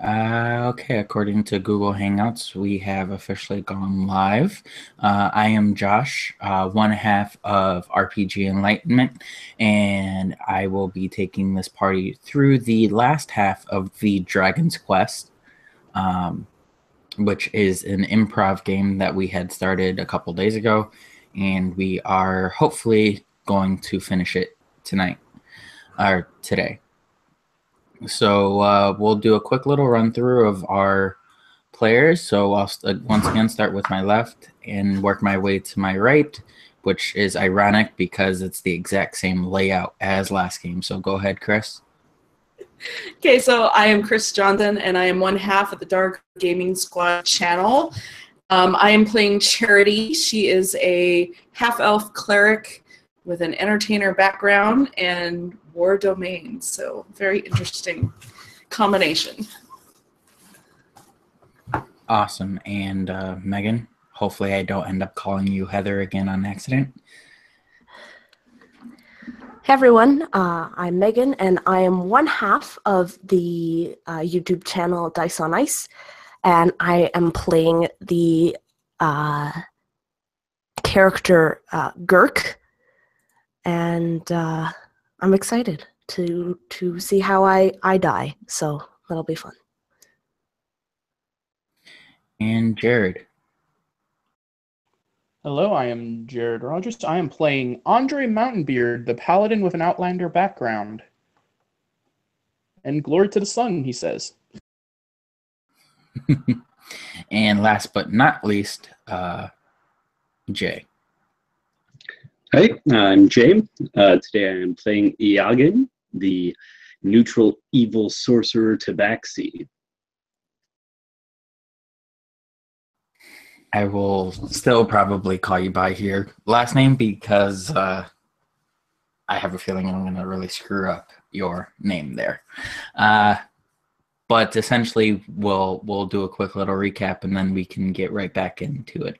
Okay, according to Google Hangouts, we have officially gone live. I am Josh, one half of RPG Enlightenment, and I will be taking this party through the last half of the Dragon's Quest, um, which is an improv game that we had started a couple days ago, and we are hopefully going to finish it tonight or today. So we'll do a quick little run through of our players. So I'll once again start with my left and work my way to my right, which is ironic because it's the exact same layout as last game. So go ahead, Chris. Okay, so I am Chris Johnson, and I am one half of the Dark Gaming Squad channel. I am playing Charity. She is a half-elf cleric with an entertainer background and war domains, so very interesting combination. Awesome. And Megan, hopefully I don't end up calling you Heather again on accident. Hey everyone, I'm Megan, and I am one half of the YouTube channel Dice on Ice, and I am playing the character Gurk, and I'm excited to see how I die, so that'll be fun. And Jared. Hello, I am Jared Rogers. I am playing Andre Mountainbeard, the paladin with an Outlander background. And glory to the sun, he says. And last but not least, Jay. Hi, I'm Jay. Today I am playing Iagen, the neutral evil sorcerer Tabaxi. I will still probably call you by your last name because I have a feeling I'm going to really screw up your name there. But essentially, we'll do a quick little recap and then we can get right back into it.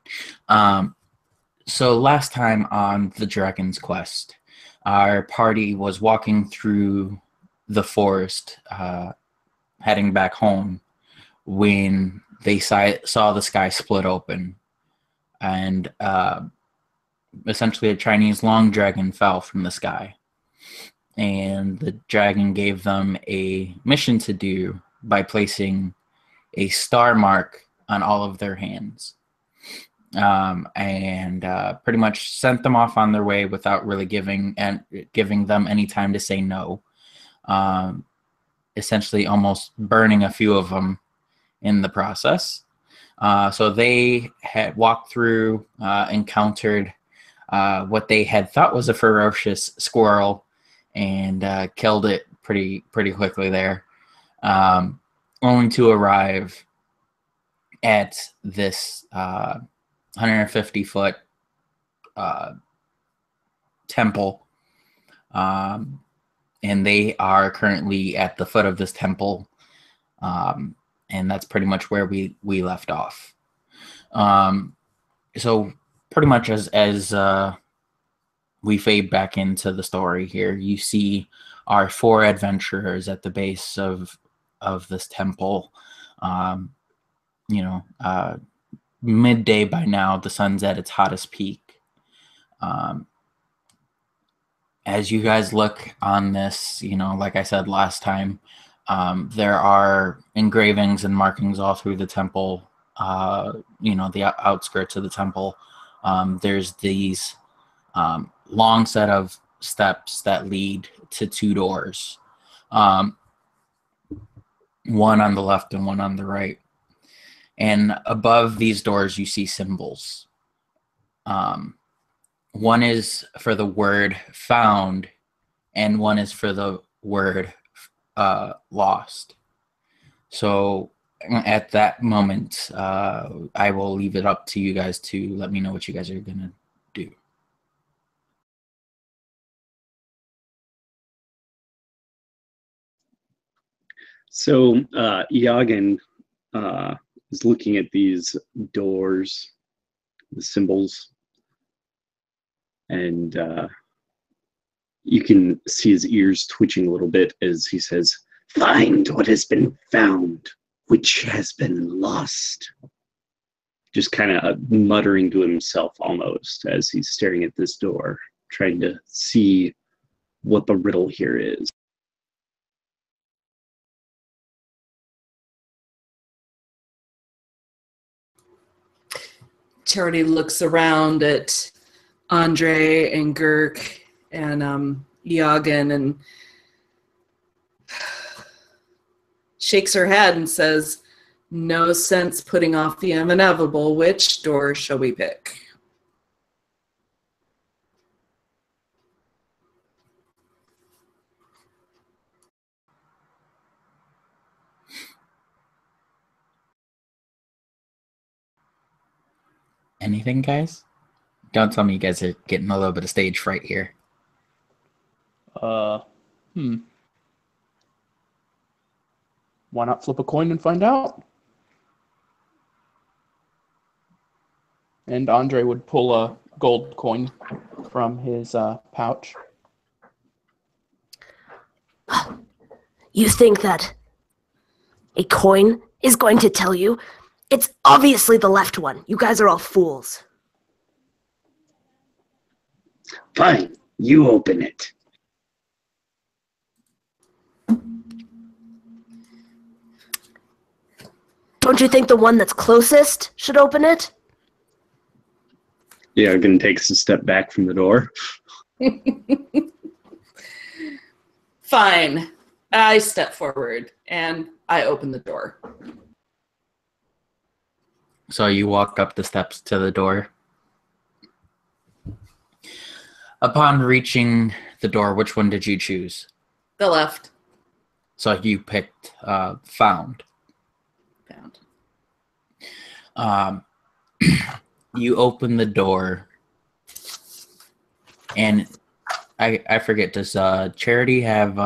So last time on the Dragon's Quest, our party was walking through the forest, heading back home, when they saw the sky split open, and essentially a Chinese long dragon fell from the sky. And the dragon gave them a mission to do by placing a star mark on all of their hands. And pretty much sent them off on their way without really giving them any time to say no. Essentially almost burning a few of them in the process. So they had walked through, encountered what they had thought was a ferocious squirrel, and killed it pretty quickly there, only to arrive at this 150-foot temple, and they are currently at the foot of this temple, and that's pretty much where we left off. So pretty much as we fade back into the story here, you see our four adventurers at the base of this temple. Midday by now, the sun's at its hottest peak. As you guys look on this, like I said last time, there are engravings and markings all through the temple, the outskirts of the temple. There's these long set of steps that lead to two doors, one on the left and one on the right. And above these doors, you see symbols. One is for the word found, and one is for the word lost. So at that moment, I will leave it up to you guys to let me know what you guys are gonna do. So Iagen is looking at these doors, the symbols, and you can see his ears twitching a little bit as he says, "Find what has been found. which has been lost. Just kind of muttering to himself almost as he's staring at this door, trying to see what the riddle here is. Charity looks around at Andre and Girk and Yagan and shakes her head and says, "No sense putting off the inevitable. Which door shall we pick?" Anything, guys? Don't tell me you guys are getting a little bit of stage fright here. Why not flip a coin and find out? And Andre would pull a gold coin from his pouch. You think that a coin is going to tell you? It's obviously the left one. You guys are all fools. Fine, you open it. Don't you think the one that's closest should open it? Yagan takes a step back from the door. Fine. I step forward and I open the door. So you walk up the steps to the door. Upon reaching the door, which one did you choose? The left. So you picked found. You open the door, and I forget, does Charity have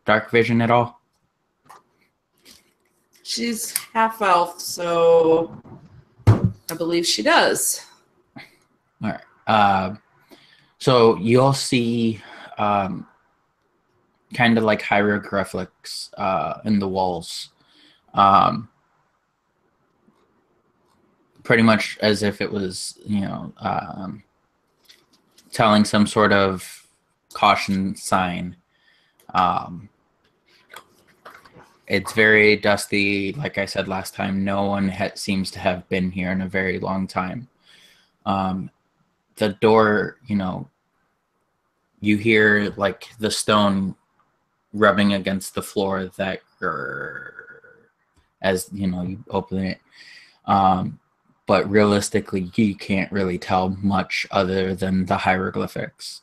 dark vision at all? She's half elf, so I believe she does. All right. So you'll see kind of like hieroglyphics in the walls. Pretty much as if it was, telling some sort of caution sign. It's very dusty. Like I said last time, no one seems to have been here in a very long time. The door, you hear like the stone rubbing against the floor that as you open it. But realistically, you can't really tell much other than the hieroglyphics.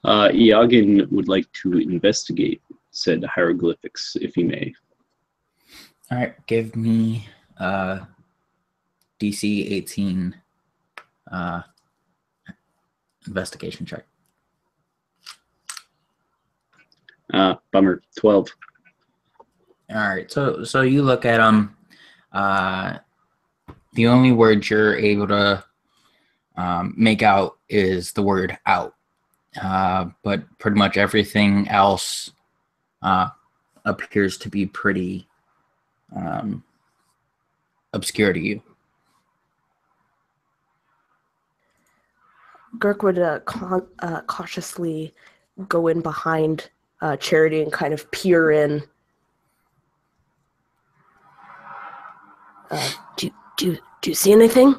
Yagan would like to investigate said hieroglyphics, if he may. All right, give me DC 18 investigation check. Bummer. 12. All right, so you look at them. The only word you're able to make out is the word out. But pretty much everything else appears to be pretty obscure to you. Girk would cautiously go in behind Charity and kind of peer in. Do you see anything?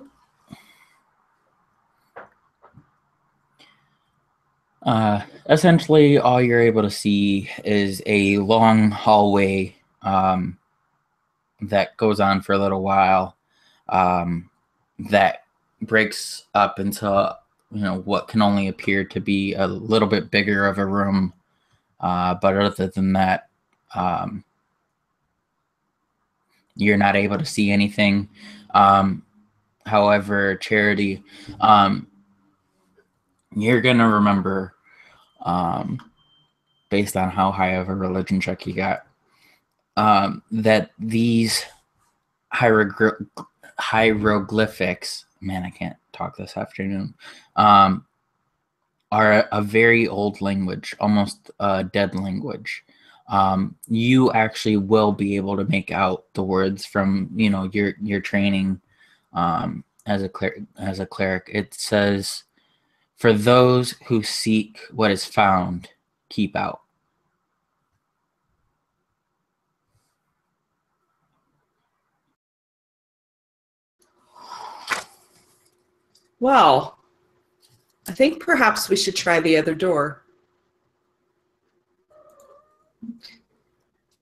Essentially, all you're able to see is a long hallway that goes on for a little while, that breaks up into what can only appear to be a little bit bigger of a room, but other than that, you're not able to see anything. However, Charity, you're gonna remember, based on how high of a religion check you got, that these hieroglyphics, man, I can't talk this afternoon, are a very old language, almost a dead language. You actually will be able to make out the words from your training as a cleric. It says, "For those who seek what is found, keep out." Well, I think perhaps we should try the other door.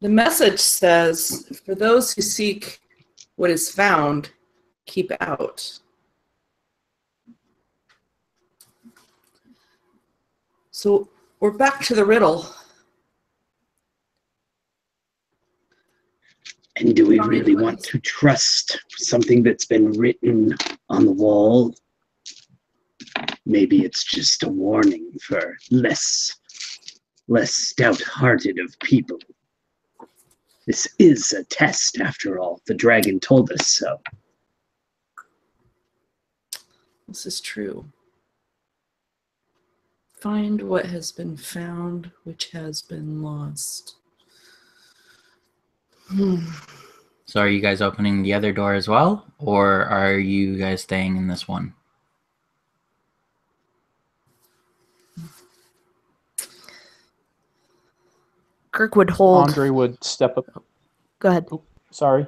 The message says, "For those who seek what is found, keep out." So we're back to the riddle. And do we really want to trust something that's been written on the wall? Maybe it's just a warning for less stout-hearted of people. This is a test, after all. The dragon told us so. This is true. Find what has been found, which has been lost. So are you guys opening the other door as well, or are you guys staying in this one? Kirk would hold. Andre would step up. Go ahead. Oh, sorry.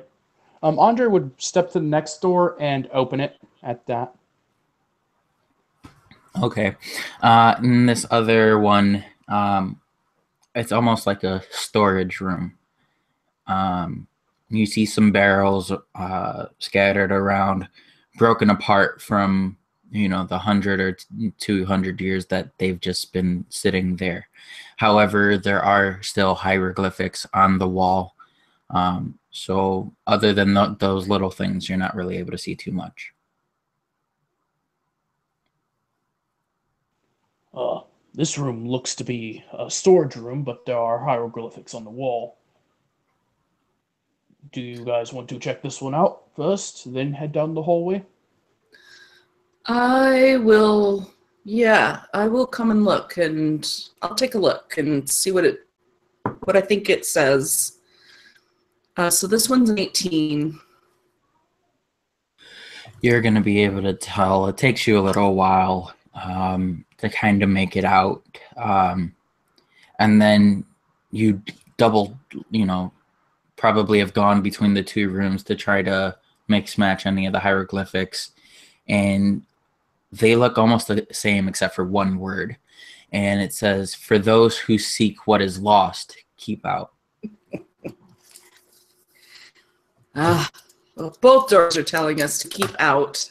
Andre would step to the next door and open it at that. Okay. In this other one, it's almost like a storage room. You see some barrels scattered around, broken apart from the 100 or 200 years that they've just been sitting there. However, there are still hieroglyphics on the wall. So other than those little things, you're not really able to see too much. This room looks to be a storage room, but there are hieroglyphics on the wall. Do you guys want to check this one out first, then head down the hallway? I will come and look, and I'll take a look and see what I think it says. So this one's an 18. You're going to be able to tell. It takes you a little while to kind of make it out. And then you double, probably have gone between the two rooms to try to mix match any of the hieroglyphics. And they look almost the same except for one word. And it says, "For those who seek what is lost, keep out." Well, both doors are telling us to keep out.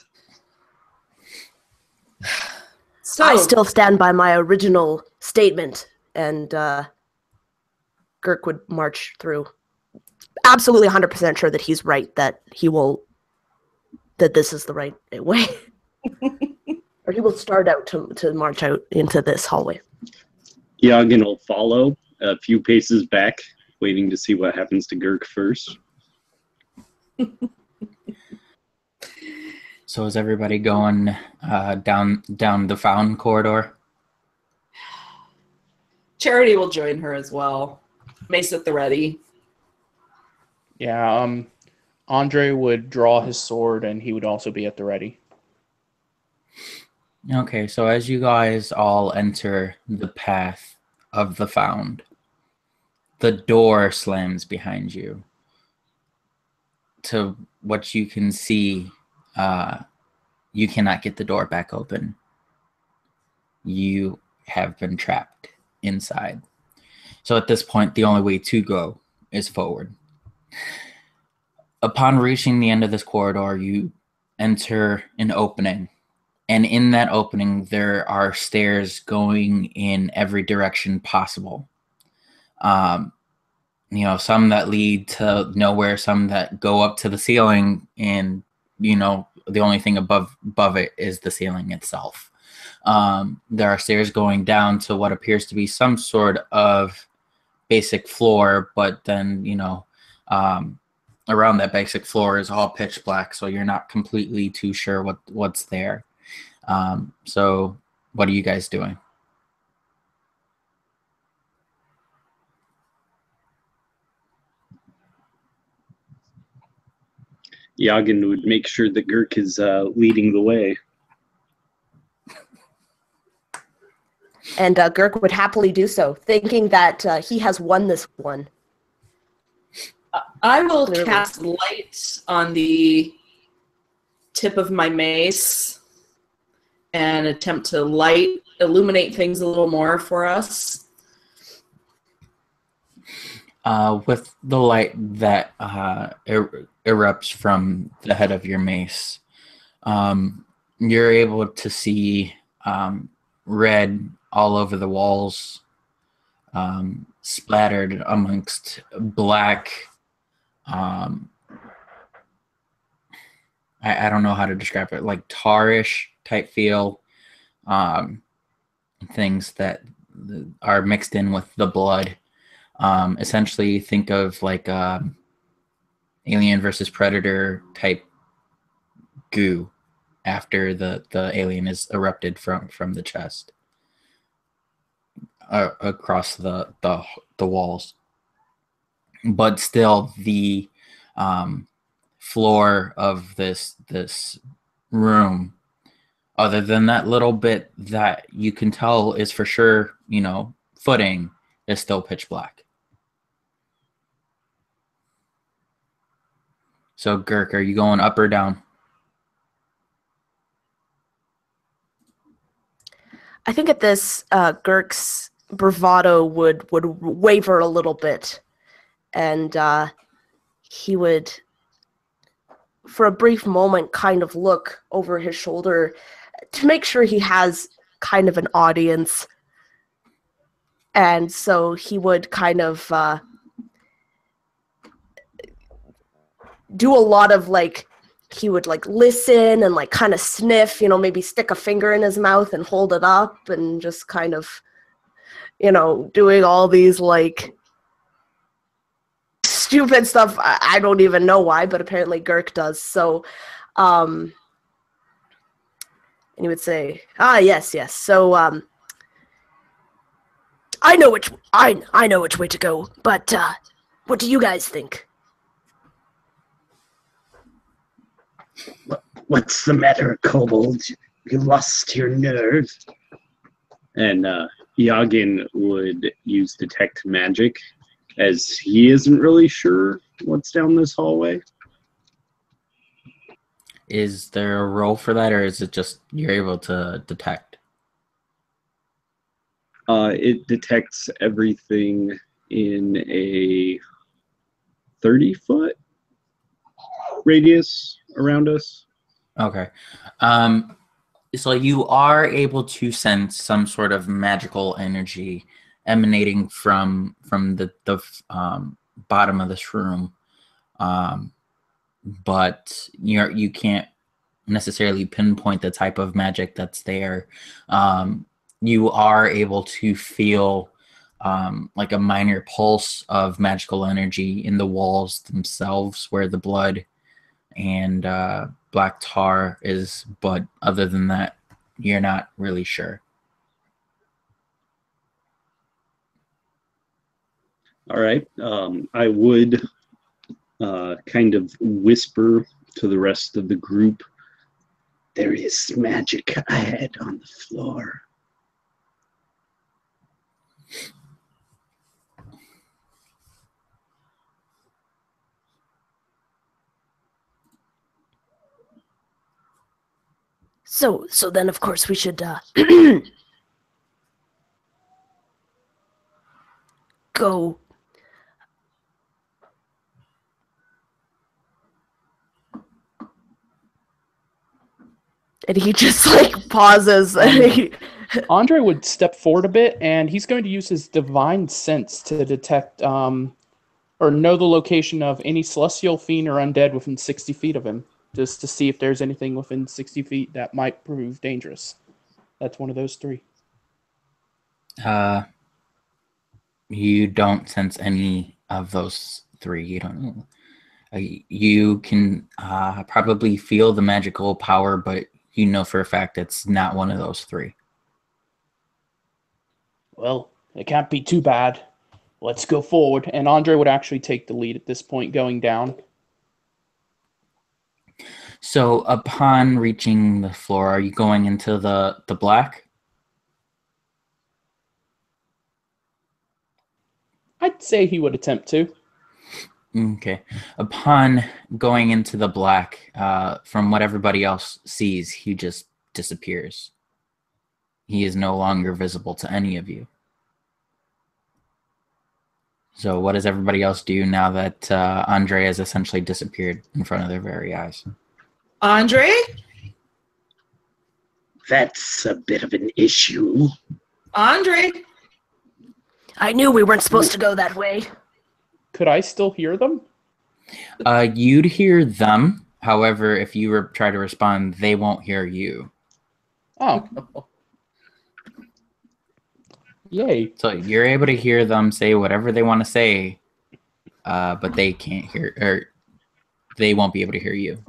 So I still stand by my original statement, and Girk would march through. Absolutely 100% sure that he's right, that this is the right way. Or he will start out to march out into this hallway. Yagan will follow a few paces back, waiting to see what happens to Girk first. So is everybody going down the fountain corridor? Charity will join her as well. Mace at the ready. Yeah, Andre would draw his sword, and he would also be at the ready. Okay, so as you guys all enter the path of the found, the door slams behind you. To what you can see, you cannot get the door back open. You have been trapped inside. So at this point, the only way to go is forward. Upon reaching the end of this corridor, you enter an opening. And in that opening, there are stairs going in every direction possible. Some that lead to nowhere, some that go up to the ceiling, and, the only thing above it is the ceiling itself. There are stairs going down to what appears to be some sort of basic floor, but then, around that basic floor is all pitch black, so you're not completely too sure what's there. So what are you guys doing? Yagan would make sure that Gurk is leading the way. And Gurk would happily do so, thinking that he has won this one. I will Clearly. cast light on the tip of my mace and attempt to illuminate things a little more for us. With the light that erupts from the head of your mace, you're able to see red all over the walls, splattered amongst black. I don't know how to describe it, like tarish type feel, things that are mixed in with the blood. Essentially, think of like Alien versus Predator type goo after the alien is erupted from the chest across the walls. But still, the floor of this room, other than that little bit that you can tell is for sure, footing, is still pitch black. So, Gurk, are you going up or down? I think at this, Gurk's bravado would waver a little bit, and he would, for a brief moment, kind of look over his shoulder to make sure he has kind of an audience. And so he would kind of do a lot of he would listen and kind of sniff, maybe stick a finger in his mouth and hold it up and just kind of, doing all these stupid stuff. I don't even know why, but apparently Gurk does. So, and he would say, yes. So, I know which way to go, but what do you guys think? What's the matter, Kobold? You lost your nerve? And Yagan would use Detect Magic, as he isn't really sure what's down this hallway. Is there a role for that, or is it just you're able to detect? It detects everything in a 30-foot radius around us. Okay. So you are able to sense some sort of magical energy emanating from the bottom of this room, but you can't necessarily pinpoint the type of magic that's there. You are able to feel like a minor pulse of magical energy in the walls themselves, where the blood and black tar is, but other than that, you're not really sure. All right. I would kind of whisper to the rest of the group, there is magic ahead on the floor. So then, of course, we should go. And he just pauses. Andre would step forward a bit, and he's going to use his divine sense to detect or know the location of any celestial fiend or undead within 60 feet of him, just to see if there's anything within 60 feet that might prove dangerous. That's one of those three. You don't sense any of those three. You don't know. You can probably feel the magical power, but you know for a fact it's not one of those three. Well, it can't be too bad. Let's go forward. And Andre would actually take the lead at this point, going down. So upon reaching the floor, are you going into the black? I'd say he would attempt to. Okay. Upon going into the black, from what everybody else sees, he just disappears. He is no longer visible to any of you. So what does everybody else do now that Andre has essentially disappeared in front of their very eyes? Andre? That's a bit of an issue. Andre? I knew we weren't supposed to go that way. Could I still hear them? You'd hear them. However, if you try to respond, they won't hear you. Oh. Yay. So you're able to hear them say whatever they want to say, but they can't hear, or they won't be able to hear you.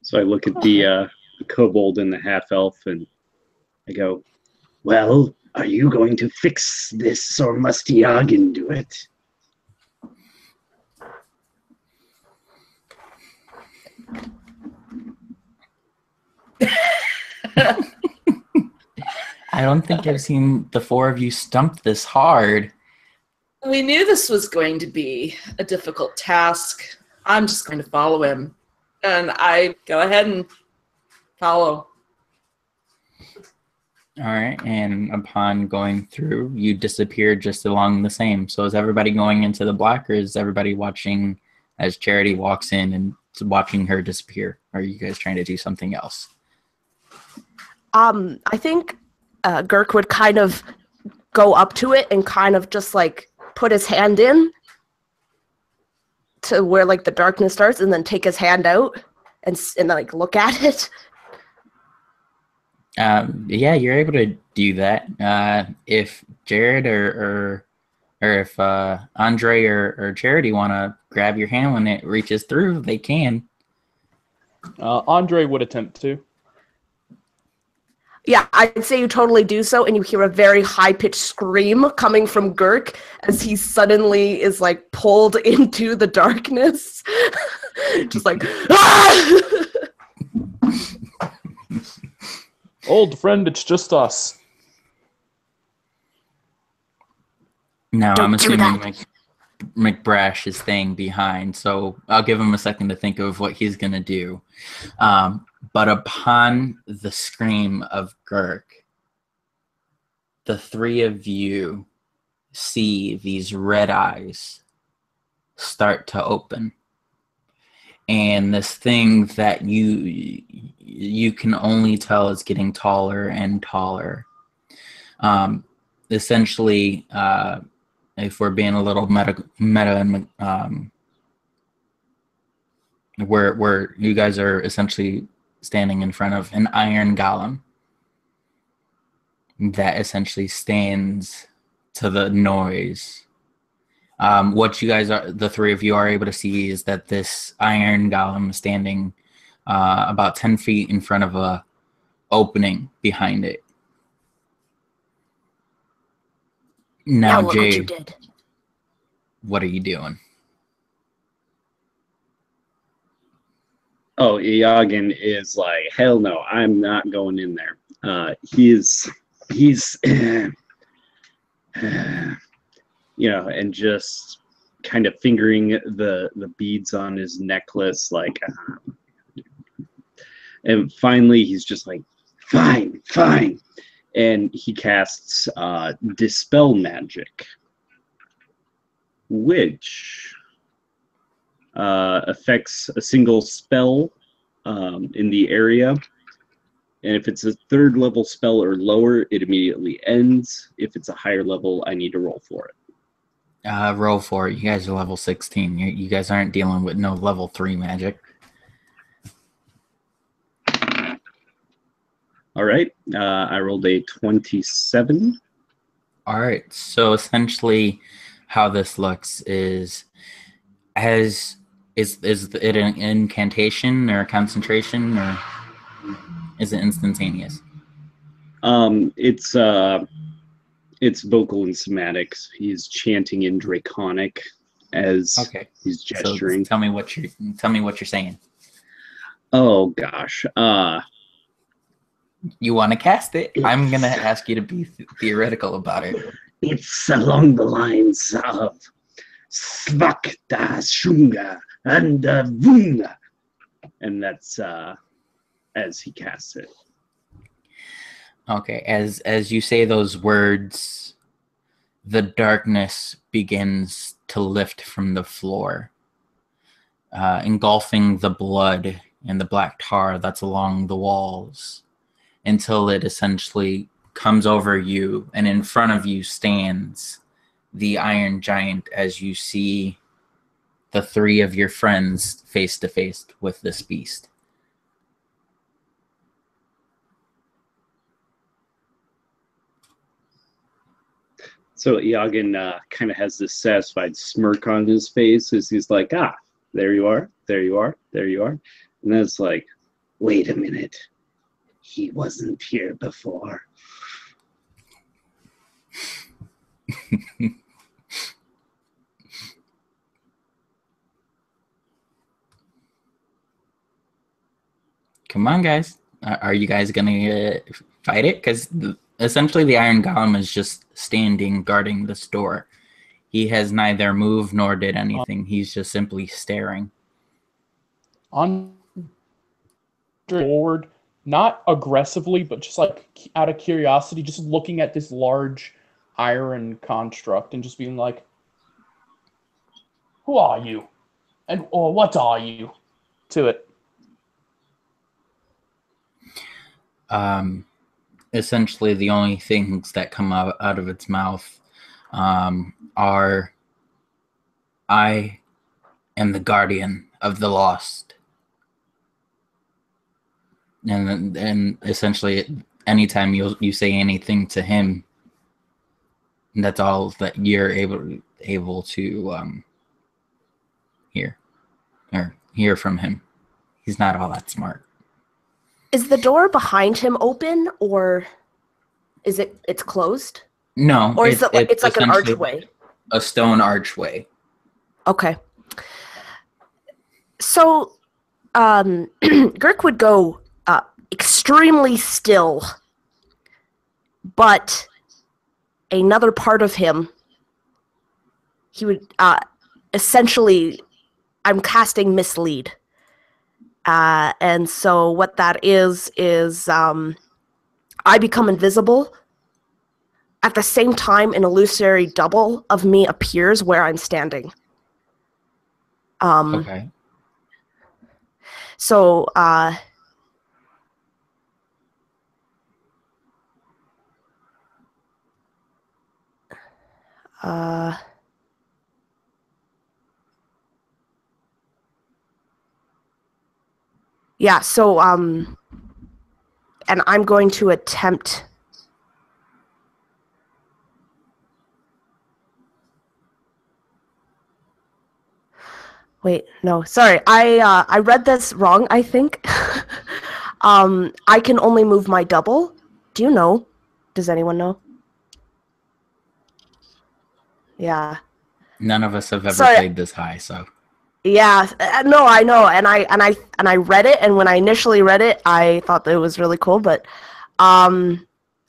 So I look at the kobold and the half-elf, and I go, well, are you going to fix this, or must Yagen do it? I don't think I've seen the four of you stumped this hard. We knew this was going to be a difficult task. I'm just going to follow him. And I go ahead and follow. All right, and upon going through, you disappear just along the same. So is everybody going into the black, or is everybody watching as Charity walks in and watching her disappear? Or are you guys trying to do something else? I think Girk would kind of go up to it and kind of just like put his hand in to where like the darkness starts, and then take his hand out and like look at it. Yeah, you're able to do that. If Jared or if Andre or Charity want to grab your hand when it reaches through, they can. Andre would attempt to. Yeah, I'd say you totally do so, and you hear a very high-pitched scream coming from Girk as he suddenly is like pulled into the darkness. Just like, ah! Old friend, it's just us. Now, Don't I'm do assuming McBrash is staying behind, so I'll give him a second to think of what he's going to do. But upon the scream of Girk, the three of you see these red eyes start to open. And this thing that you can only tell is getting taller and taller. Essentially, if we're being a little meta and where you guys are essentially standing in front of an iron golem that essentially stands to the noise. What you guys are, the three of you are able to see, is that this iron golem is standing about 10 feet in front of a opening behind it. Now, look Jay, what you did. what are you doing? Oh, Yagen is like, hell no, I'm not going in there. He's you know, and just kind of fingering the beads on his necklace, like, and finally he's just like, fine, and he casts Dispel Magic, which affects a single spell in the area. And if it's a third level spell or lower, it immediately ends. If it's a higher level, I need to roll for it. Roll for it. You guys are level 16. You guys aren't dealing with no level 3 magic. All right. I rolled a 27. All right. So essentially, how this looks is, is it an incantation or a concentration, or is it instantaneous? It's vocal and somatics. He's chanting in Draconic as Okay. he's gesturing. So tell me what you're saying. Oh gosh. You want to cast it? I'm going to It's- ask you to be theoretical about it. It's along the lines of Svakta Shunga and Vunga. And that's as he casts it. Okay, as you say those words, the darkness begins to lift from the floor, engulfing the blood and the black tar that's along the walls, until it essentially comes over you, and in front of you stands the Iron Giant as you see the three of your friends face to face with this beast. So Yagin kind of has this satisfied smirk on his face as he's like, there you are, there you are, there you are. And then it's like, wait a minute. He wasn't here before. Come on, guys. Are you guys going to fight it? Because essentially the Iron Golem is just standing guarding this door. He has neither moved nor did anything. He's just simply staring. On forward, not aggressively, but just like out of curiosity, just looking at this large iron construct and just being like, "Who are you? And or what are you?" To it. Essentially, the only things that come out of its mouth are, "I am the guardian of the lost." And essentially, anytime you say anything to him, that's all that you're able to hear from him. He's not all that smart. Is the door behind him open, or is it's closed? No, Or is it's like an essentially archway? a stone archway. Okay. So, Girk would go extremely still, but another part of him, he would essentially, I'm casting mislead. And so what that is I become invisible. At the same time, an illusory double of me appears where I'm standing. Okay. So, yeah, so, and I'm going to attempt... Wait, no, sorry. I read this wrong, I think. I can only move my double. Do you know? Does anyone know? Yeah. None of us have ever Sorry. played this high, so. Yeah, no, I know, and I read it, and when I initially read it, I thought that it was really cool, but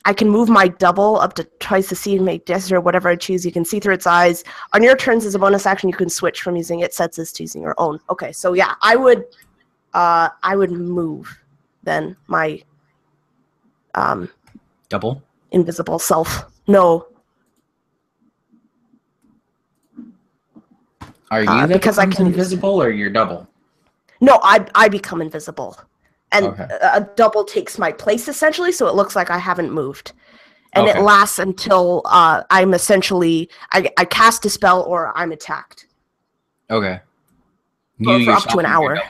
I can move my double up to twice the speed and make gesture or whatever I choose. You can see through its eyes. On your turns as a bonus action, you can switch from using its sets to using your own. Okay, so yeah, I would move then my Double? invisible self. No. Are you because I can invisible, or you're double? No, I become invisible. And Okay. a double takes my place, essentially, so it looks like I haven't moved. And Okay. it lasts until I'm essentially... I cast a spell or I'm attacked. Okay. For up to an hour.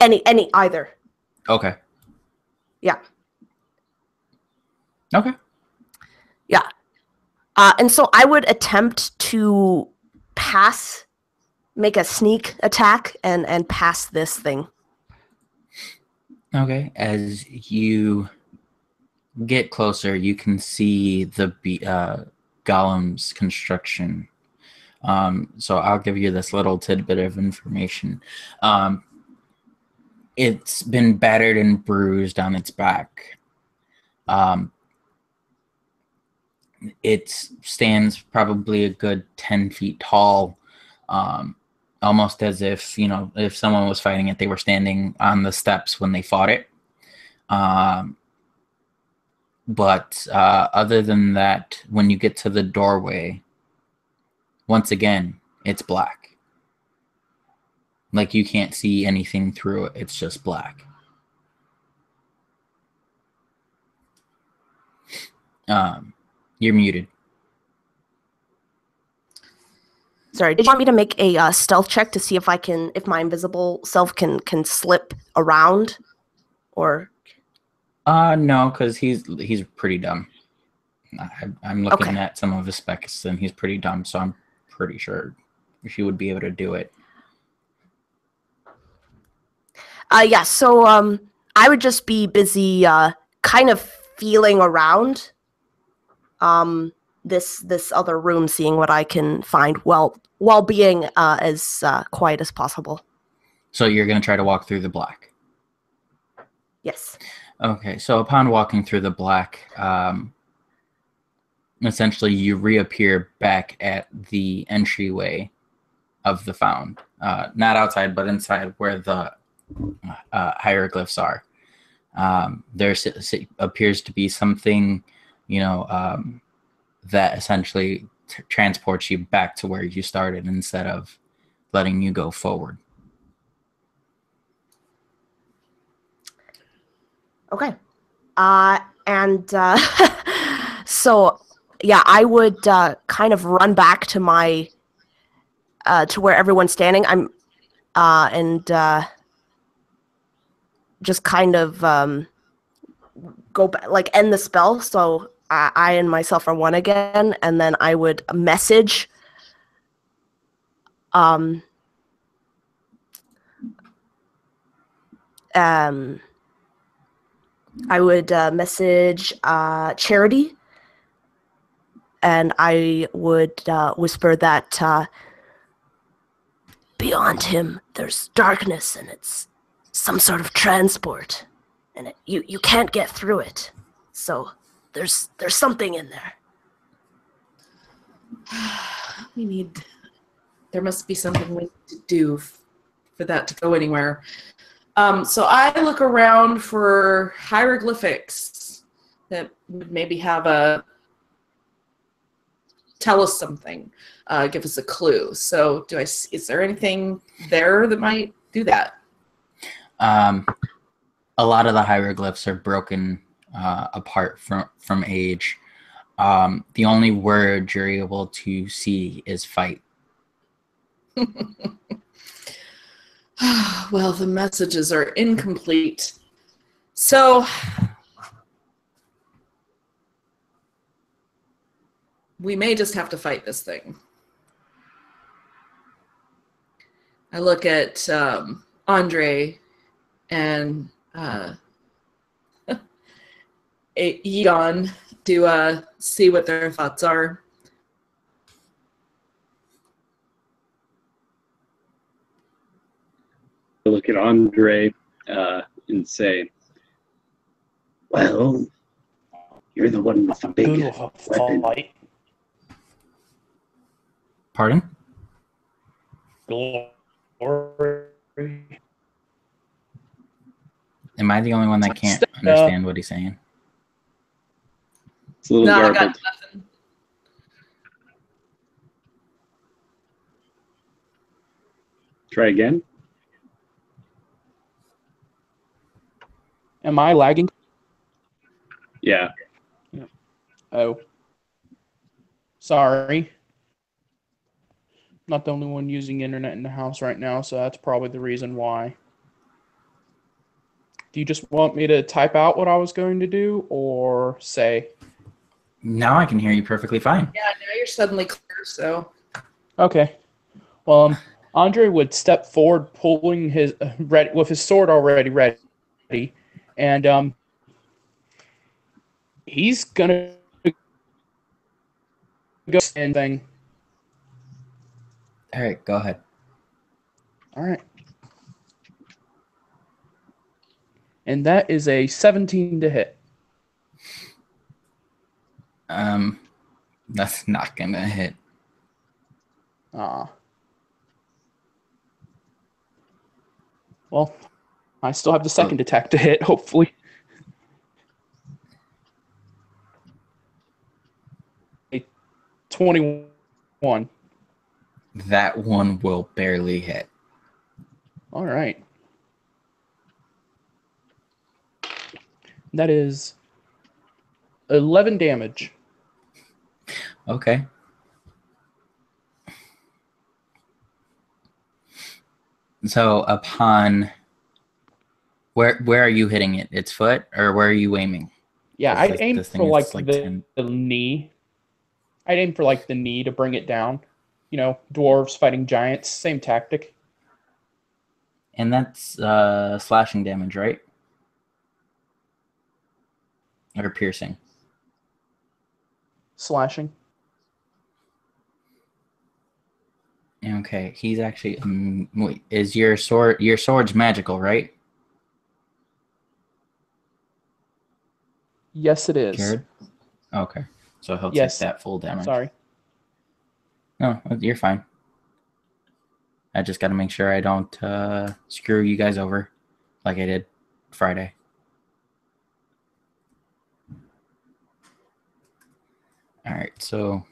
Either. Okay. Yeah. Okay. Yeah. And so I would attempt to make a sneak attack and pass this thing. Okay. As you get closer, you can see the golem's construction. So I'll give you this little tidbit of information. it's been battered and bruised on its back. It stands probably a good 10 feet tall, almost as if, if someone was fighting it, they were standing on the steps when they fought it. But other than that, when you get to the doorway, once again, it's black. Like you can't see anything through it. It's just black. You're muted. Sorry, did you want me to make a stealth check to see if my invisible self can slip around, or? No, because he's pretty dumb. I'm looking Okay. at some of his specs, and he's pretty dumb. So I'm pretty sure she would be able to do it. Yeah. So I would just be busy, kind of feeling around, this other room, seeing what I can find, while being as quiet as possible. So you're gonna try to walk through the black. Yes. Okay. So upon walking through the black, essentially you reappear back at the entryway of the found, not outside, but inside where the hieroglyphs are. There appears to be something, that essentially transports you back to where you started instead of letting you go forward. Okay. And so yeah, I would kind of run back to my to where everyone's standing. I'm and just kind of go back, like end the spell. So I and myself are one again, and then I would message I would message Charity, and I would whisper that beyond him there's darkness, and it's some sort of transport, and you can't get through it. So there's something in there. There must be something we need to do for that to go anywhere. So I look around for hieroglyphics that would maybe tell us something, give us a clue. So is there anything there that might do that? A lot of the hieroglyphs are broken apart from age. The only word you're able to see is fight. Well, the messages are incomplete. So we may just have to fight this thing. I look at Andre and Egon to see what their thoughts are. I look at Andre and say, well, you're the one with the big weapon. Pardon? Glory. Am I the only one that can't understand what he's saying? It's a little No, I got garbled. nothing. Try again. Am I lagging? Yeah. Oh. Sorry. Not the only one using internet in the house right now, so that's probably the reason why. Do you just want me to type out what I was going to do, or say? Now I can hear you perfectly fine. Yeah, now you're suddenly clear, so. Okay. Well, Andre would step forward, pulling his with his sword already ready, and he's gonna go and thing. All right, go ahead. All right. And that is a 17 to hit. That's not gonna hit. Ah. Well, I still have the second attack to hit, hopefully. A 21. That one will barely hit. All right. That is 11 damage. Okay. So upon where are you hitting it? Its foot, or where are you aiming? Yeah, 'Cause I'd aim this thing for is like like the 10. knee. I'd aim for like the knee to bring it down. You know, dwarves fighting giants, same tactic. And that's slashing damage, right? Or piercing. Slashing. Okay, he's actually wait, is your sword's magical, right? Yes, it is. Jared? Okay. So he'll Yes. take that full damage. Sorry. No, you're fine. I just got to make sure I don't screw you guys over like I did Friday. All right, so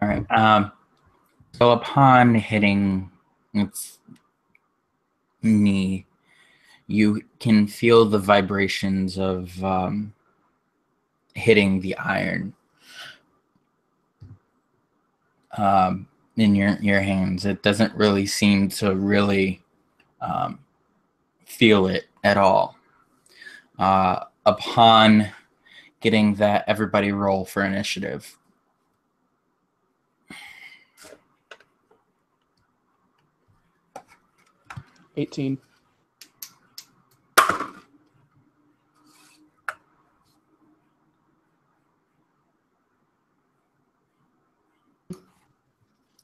all right. So upon hitting its knee, you can feel the vibrations of hitting the iron in your hands. It doesn't really seem to really feel it at all. Upon getting that, everybody roll for initiative. 18.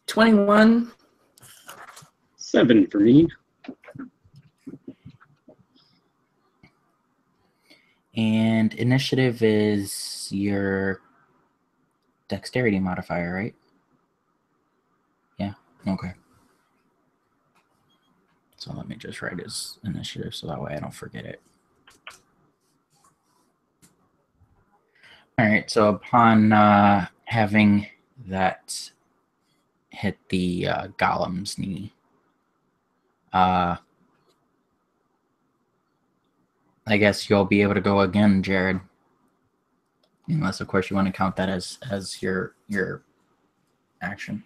$21. 7 for me. And initiative is your dexterity modifier, right? Yeah, okay. So let me just write his initiative so that way I don't forget it. All right, so upon having that hit the golem's knee, I guess you'll be able to go again, Jared. Unless, of course, you want to count that as your action.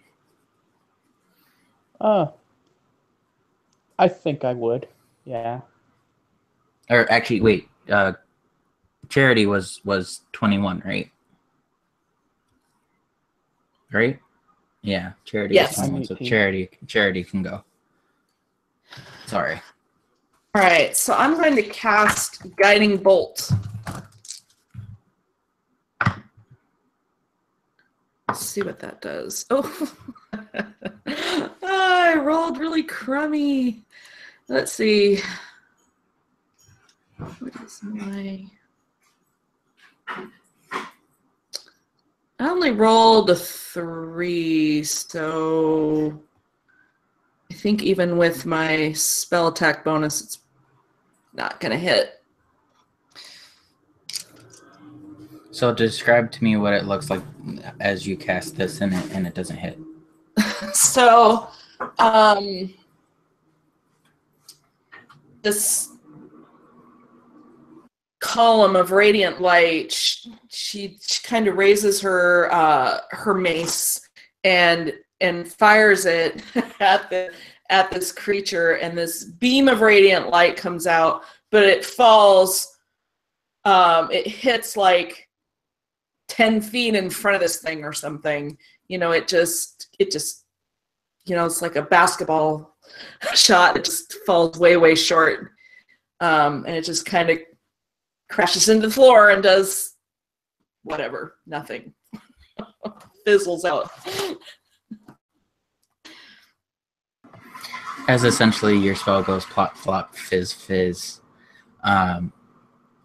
I think I would. Yeah. Or actually, wait. Charity was 21, right? Right? Yeah, Charity Yes. was 21. I'm So 18. Charity can go. Sorry. All right, so I'm going to cast Guiding Bolt. Let's see what that does. Oh, I rolled really crummy. Let's see. What is my... I only rolled a 3, so I think even with my spell attack bonus, it's not going to hit. So describe to me what it looks like as you cast this and it doesn't hit. So, this column of radiant light, she kind of raises her her mace and fires it at this creature, and this beam of radiant light comes out, but it falls. It hits like 10 feet in front of this thing or something. You know, it just, you know, it's like a basketball shot. It just falls way, way short. And it just kind of crashes into the floor and does whatever, nothing. Fizzles out. As essentially your spell goes plop, flop, fizz, fizz.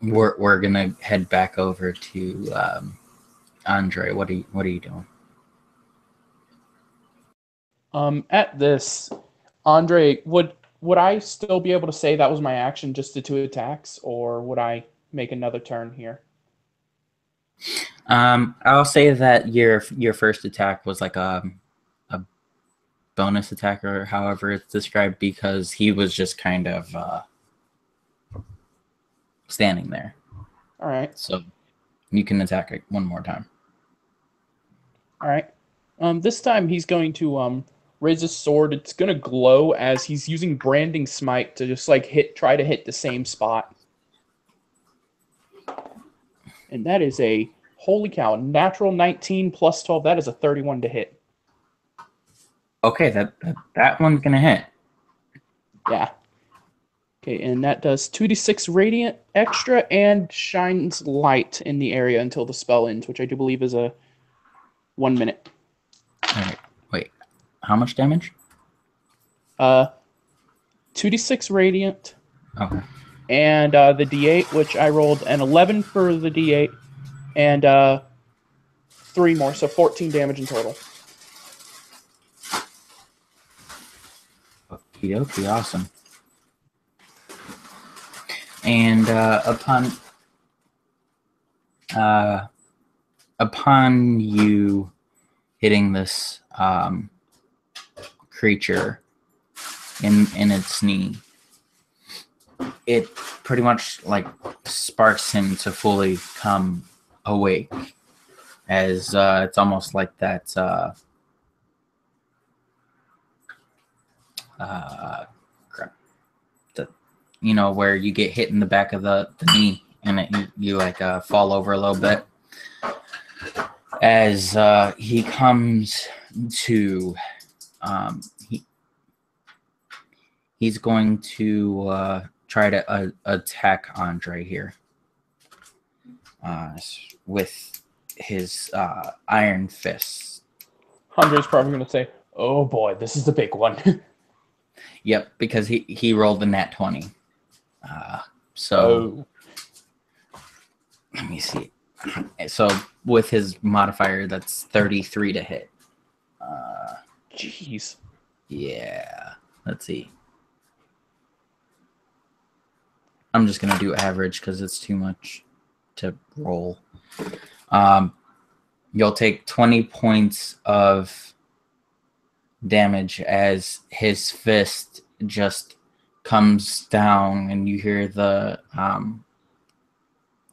We're gonna head back over to Andre. What are you doing? At this, Andre, would I still be able to say that was my action, just the 2 attacks, or would I make another turn here? I'll say that your first attack was like a bonus attack, or however it's described, because he was just kind of standing there. All right. So you can attack it one more time. All right. This time he's going to raise his sword. It's going to glow as he's using branding smite to just like try to hit the same spot. And that is a holy cow, natural 19 plus 12. That is a 31 to hit. Okay, that one's gonna hit. Yeah. Okay, and that does 2d6 radiant extra and shines light in the area until the spell ends, which I do believe is a 1 minute. All right, wait. How much damage? 2d6 radiant. Okay. And the d8, which I rolled an 11 for the d8, and 3 more, so 14 damage in total. Okie awesome. And upon you hitting this creature in its knee, it pretty much like sparks him to fully come awake, as it's almost like that crap, where you get hit in the back of the knee and you like fall over a little bit. As he comes to, he's going to try to attack Andre here with his iron fists. Andre's probably going to say, "Oh boy, this is the big one." Yep, because he rolled a nat 20. So let me see. So with his modifier, that's 33 to hit. Jeez. Yeah. Let's see. I'm just gonna do average because it's too much to roll. You'll take 20 points of damage as his fist just comes down, and you hear the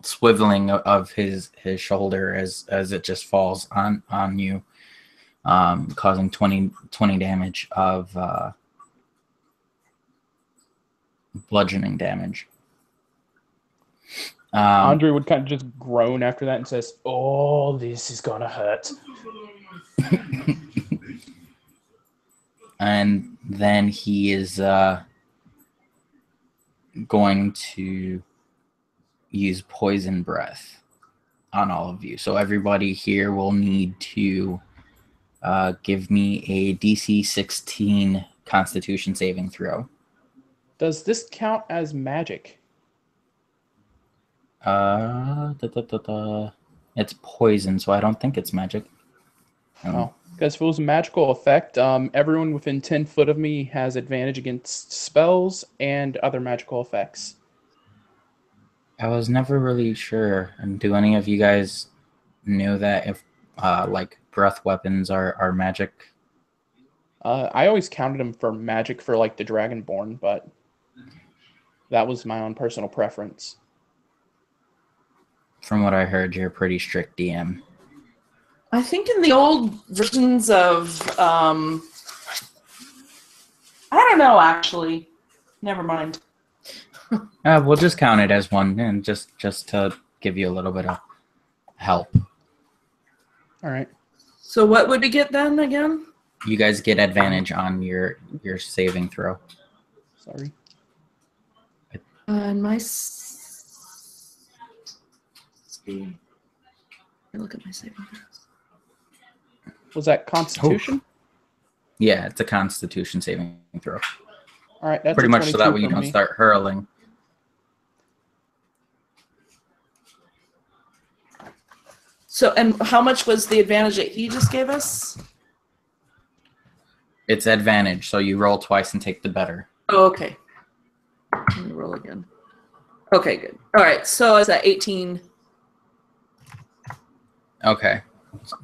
swiveling of his shoulder as it just falls on you, causing 20 damage of bludgeoning damage. Andre would kind of just groan after that and says, "Oh, this is gonna hurt." And then he is going to use poison breath on all of you. So everybody here will need to give me a DC 16 Constitution saving throw. Does this count as magic? It's poison, so I don't think it's magic. Oh, because if it was a magical effect, everyone within 10 foot of me has advantage against spells and other magical effects. I was never really sure. And do any of you guys know that if like breath weapons are magic? I always counted them for magic for like the Dragonborn, but that was my own personal preference. From what I heard, you're a pretty strict DM. I think in the old versions of, I don't know, actually. Never mind. We'll just count it as one, and just to give you a little bit of help. All right. So what would we get then again? You guys get advantage on your saving throw. Sorry. And my... Look at my saving throws. Was that Constitution? Yeah, it's a Constitution saving throw. All right, that's Pretty a much so that 22 way you from don't me. start hurling. So, and how much was the advantage that he just gave us? It's advantage, so you roll twice and take the better. Oh, okay. Let me roll again. Okay, good. All right, so it's at 18. Okay.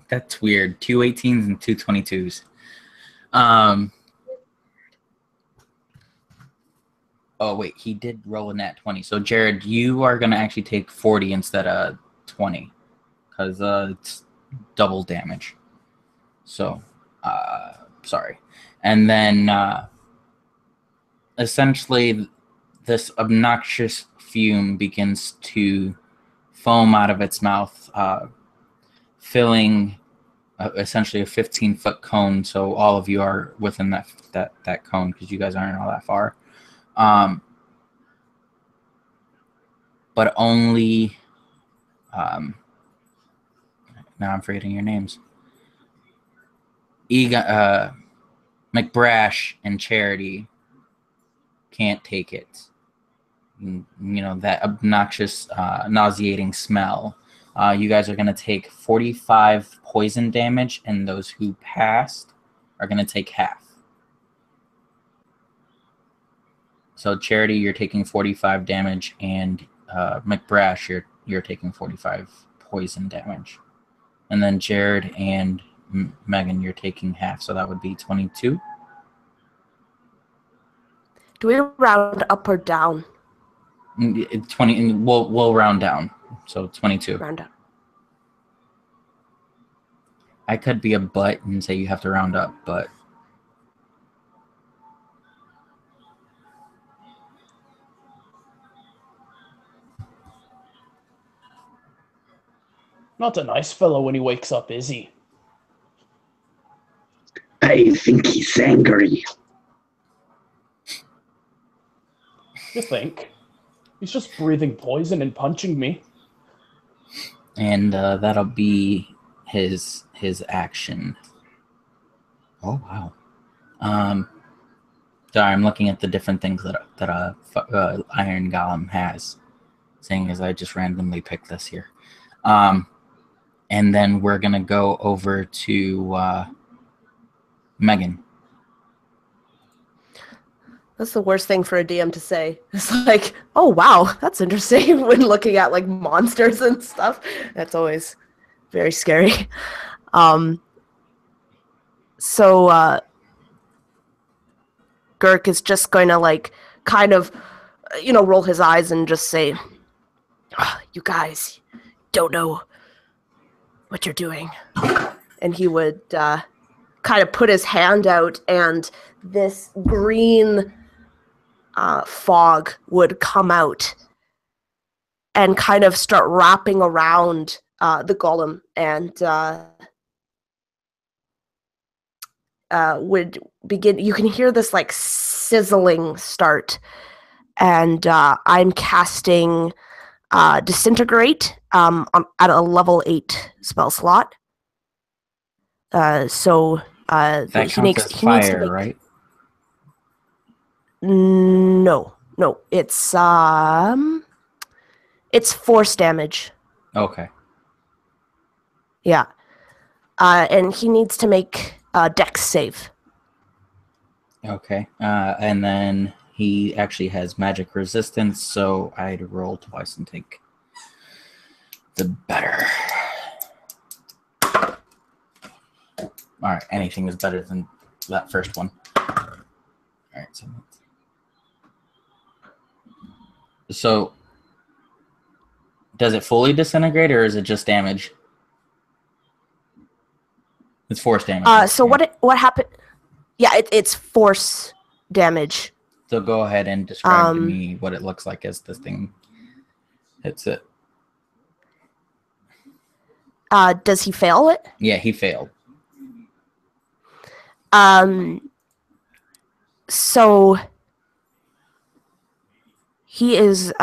That's weird. 2 18s and 2 22s. Oh, wait. He did roll a nat 20. So, Jared, you are going to actually take 40 instead of 20. Because it's double damage. So, sorry. And then, essentially, this obnoxious fume begins to foam out of its mouth, filling essentially a 15-foot cone. So all of you are within that cone because you guys aren't all that far. But only now I'm forgetting your names. McBrash and Charity can't take it. You know, that obnoxious, nauseating smell. You guys are going to take 45 poison damage, and those who passed are going to take half. So Charity, you're taking 45 damage, and McBrash, you're taking 45 poison damage. And then Jared and Megan, you're taking half, so that would be 22. Do we round up or down? 20. We'll round down, so 22. Round up. I could be a butt and say you have to round up, but Not a nice fellow when he wakes up, is he? I think he's angry. You think? He's just breathing poison and punching me. and that'll be his action. Oh wow. Sorry, I'm looking at the different things that Iron Golem has, seeing as I just randomly picked this here. And then we're gonna go over to Megan. That's the worst thing for a DM to say. It's like, oh wow, that's interesting when looking at like monsters and stuff. That's always very scary. So Girk is just going to like kind of, roll his eyes and just say, "Oh, you guys don't know what you're doing." And he would kind of put his hand out, and this green fog would come out and kind of start wrapping around the golem, and would begin. You can hear this like sizzling start, and I'm casting Disintegrate at a level 8 spell slot. So That he counts as needs fire, to make, right? No, it's force damage. Okay. Yeah. And he needs to make a dex save. Okay. And then he actually has magic resistance, so I'd roll twice and take the better. All right. Anything is better than that first one. All right. So does it fully disintegrate, or is it just damage? It's force damage. So what happened? Yeah, it's force damage. So go ahead and describe to me what it looks like as this thing hits it. Does he fail it? Yeah, he failed. So he is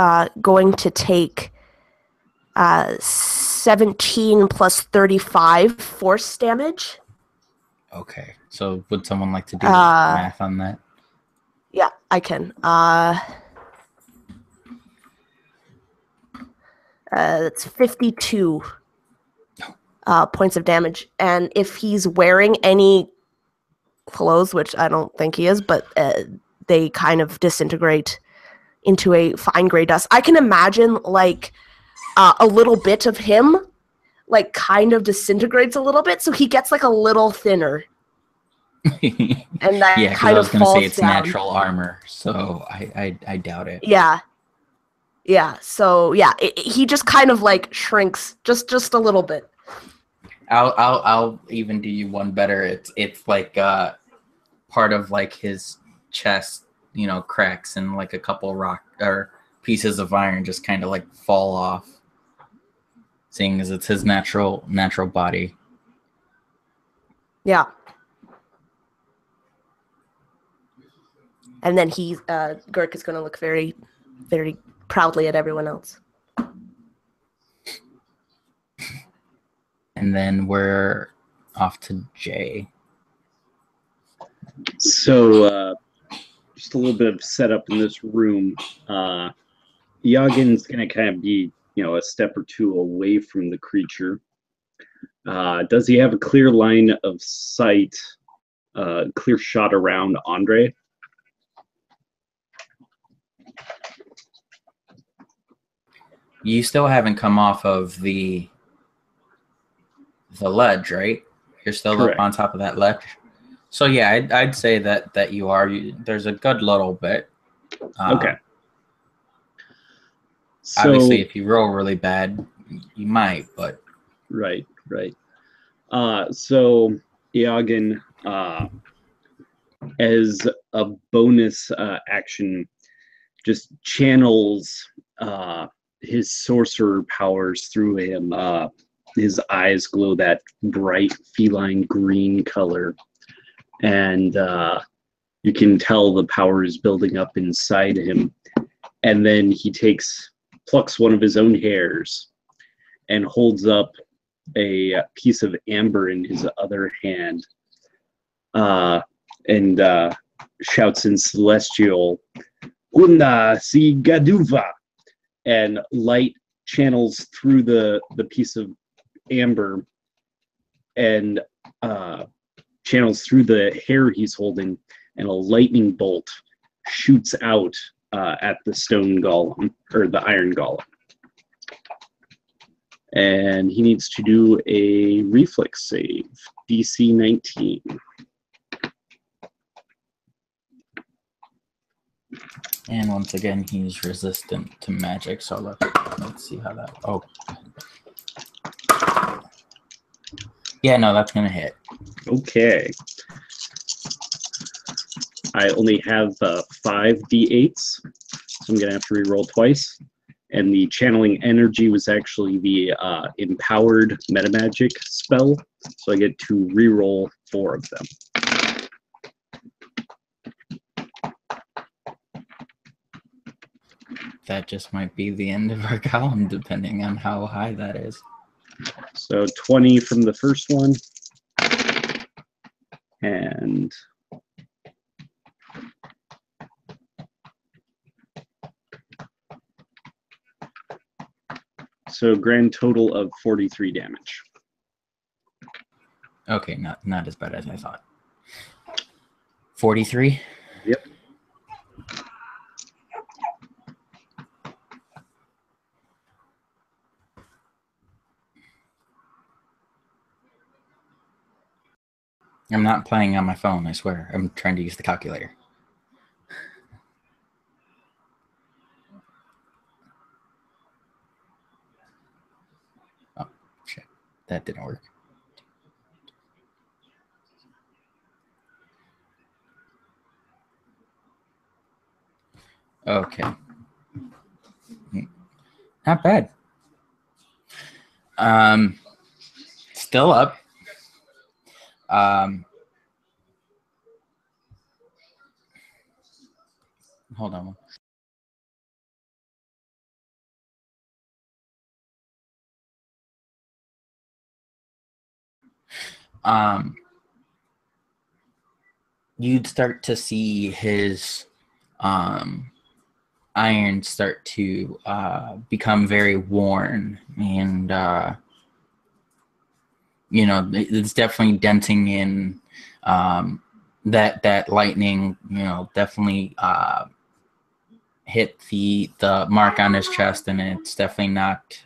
going to take 17 plus 35 force damage. Okay. So would someone like to do the math on that? Yeah. I can. It's 52 points of damage. And if he's wearing any clothes, which I don't think he is, but they kind of disintegrate into a fine gray dust. I can imagine like a little bit of him like kind of disintegrates a little bit, so he gets like a little thinner. And that Yeah, because kind I of was going to say falls it's down. natural armor, so I doubt it. Yeah. So yeah, he just kind of like shrinks just a little bit. I'll even do you one better. It's like part of like his chest, cracks, and like a couple rock or pieces of iron just kind of like fall off, seeing as it's his natural body. Yeah. And then Gurk is going to look very, very proudly at everyone else. And then we're off to Jay. So, just a little bit of setup in this room. Yagin's going to kind of be, a step or two away from the creature. Does he have a clear line of sight, clear shot around Andre? You still haven't come off of the ledge, right? You're still Correct. up on top of that ledge. So yeah, I'd say that you are. There's a good little bit. Okay. So, obviously, if you roll really bad, you might, but right. So Iagin, as a bonus action, just channels his sorcerer powers through him. His eyes glow that bright feline green color, and you can tell the power is building up inside him. And then he plucks one of his own hairs and holds up a piece of amber in his other hand, and shouts in Celestial, "Una si gaduva," and light channels through the piece of amber and channels through the hair he's holding, and a lightning bolt shoots out at the stone golem, or the iron golem. And he needs to do a reflex save, DC 19. And once again, he's resistant to magic, so let's see how that... Oh. Yeah, no, that's going to hit. Okay. I only have 5 D8s, so I'm going to have to re-roll twice. And the channeling energy was actually the empowered metamagic spell, so I get to re-roll 4 of them. That just might be the end of our column, depending on how high that is. So 20 from the first one, and so grand total of 43 damage. Okay, not as bad as I thought. 43? Yep. I'm not playing on my phone, I swear. I'm trying to use the calculator. Oh, shit. That didn't work. Okay. Not bad. Still up. Hold on. You'd start to see his irons start to become very worn, and it's definitely denting in. That lightning, definitely hit the mark on his chest, and it's definitely not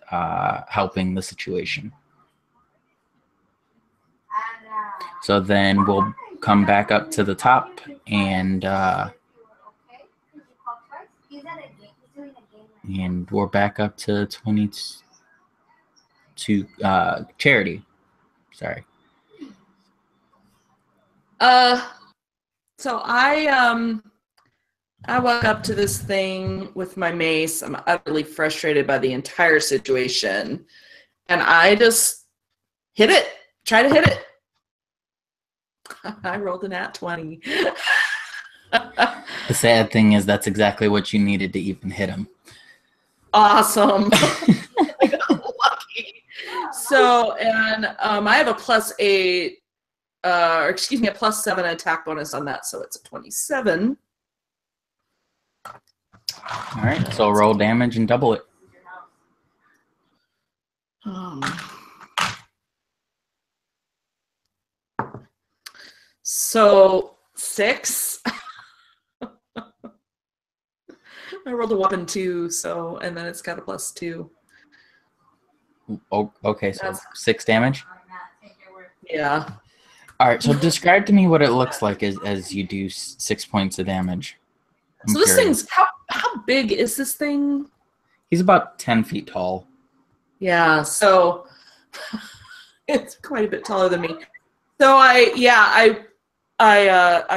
helping the situation. So then we'll come back up to the top, and we're back up to 22 Charity. Sorry. So I walk up to this thing with my mace. I'm utterly frustrated by the entire situation, and I just hit it. Try to hit it. I rolled a nat 20. The sad thing is that's exactly what you needed to even hit him. Awesome. I got lucky. So, and I have a +8, a +7 attack bonus on that, so it's a 27. All right, so roll damage and double it. So 6. I rolled a weapon 2, so, and then it's got a +2. Oh, okay, so 6 damage. Yeah. All right, so describe to me what it looks like as you do 6 points of damage. So this thing's, how big is this thing? He's about 10 feet tall. Yeah, so it's quite a bit taller than me. So I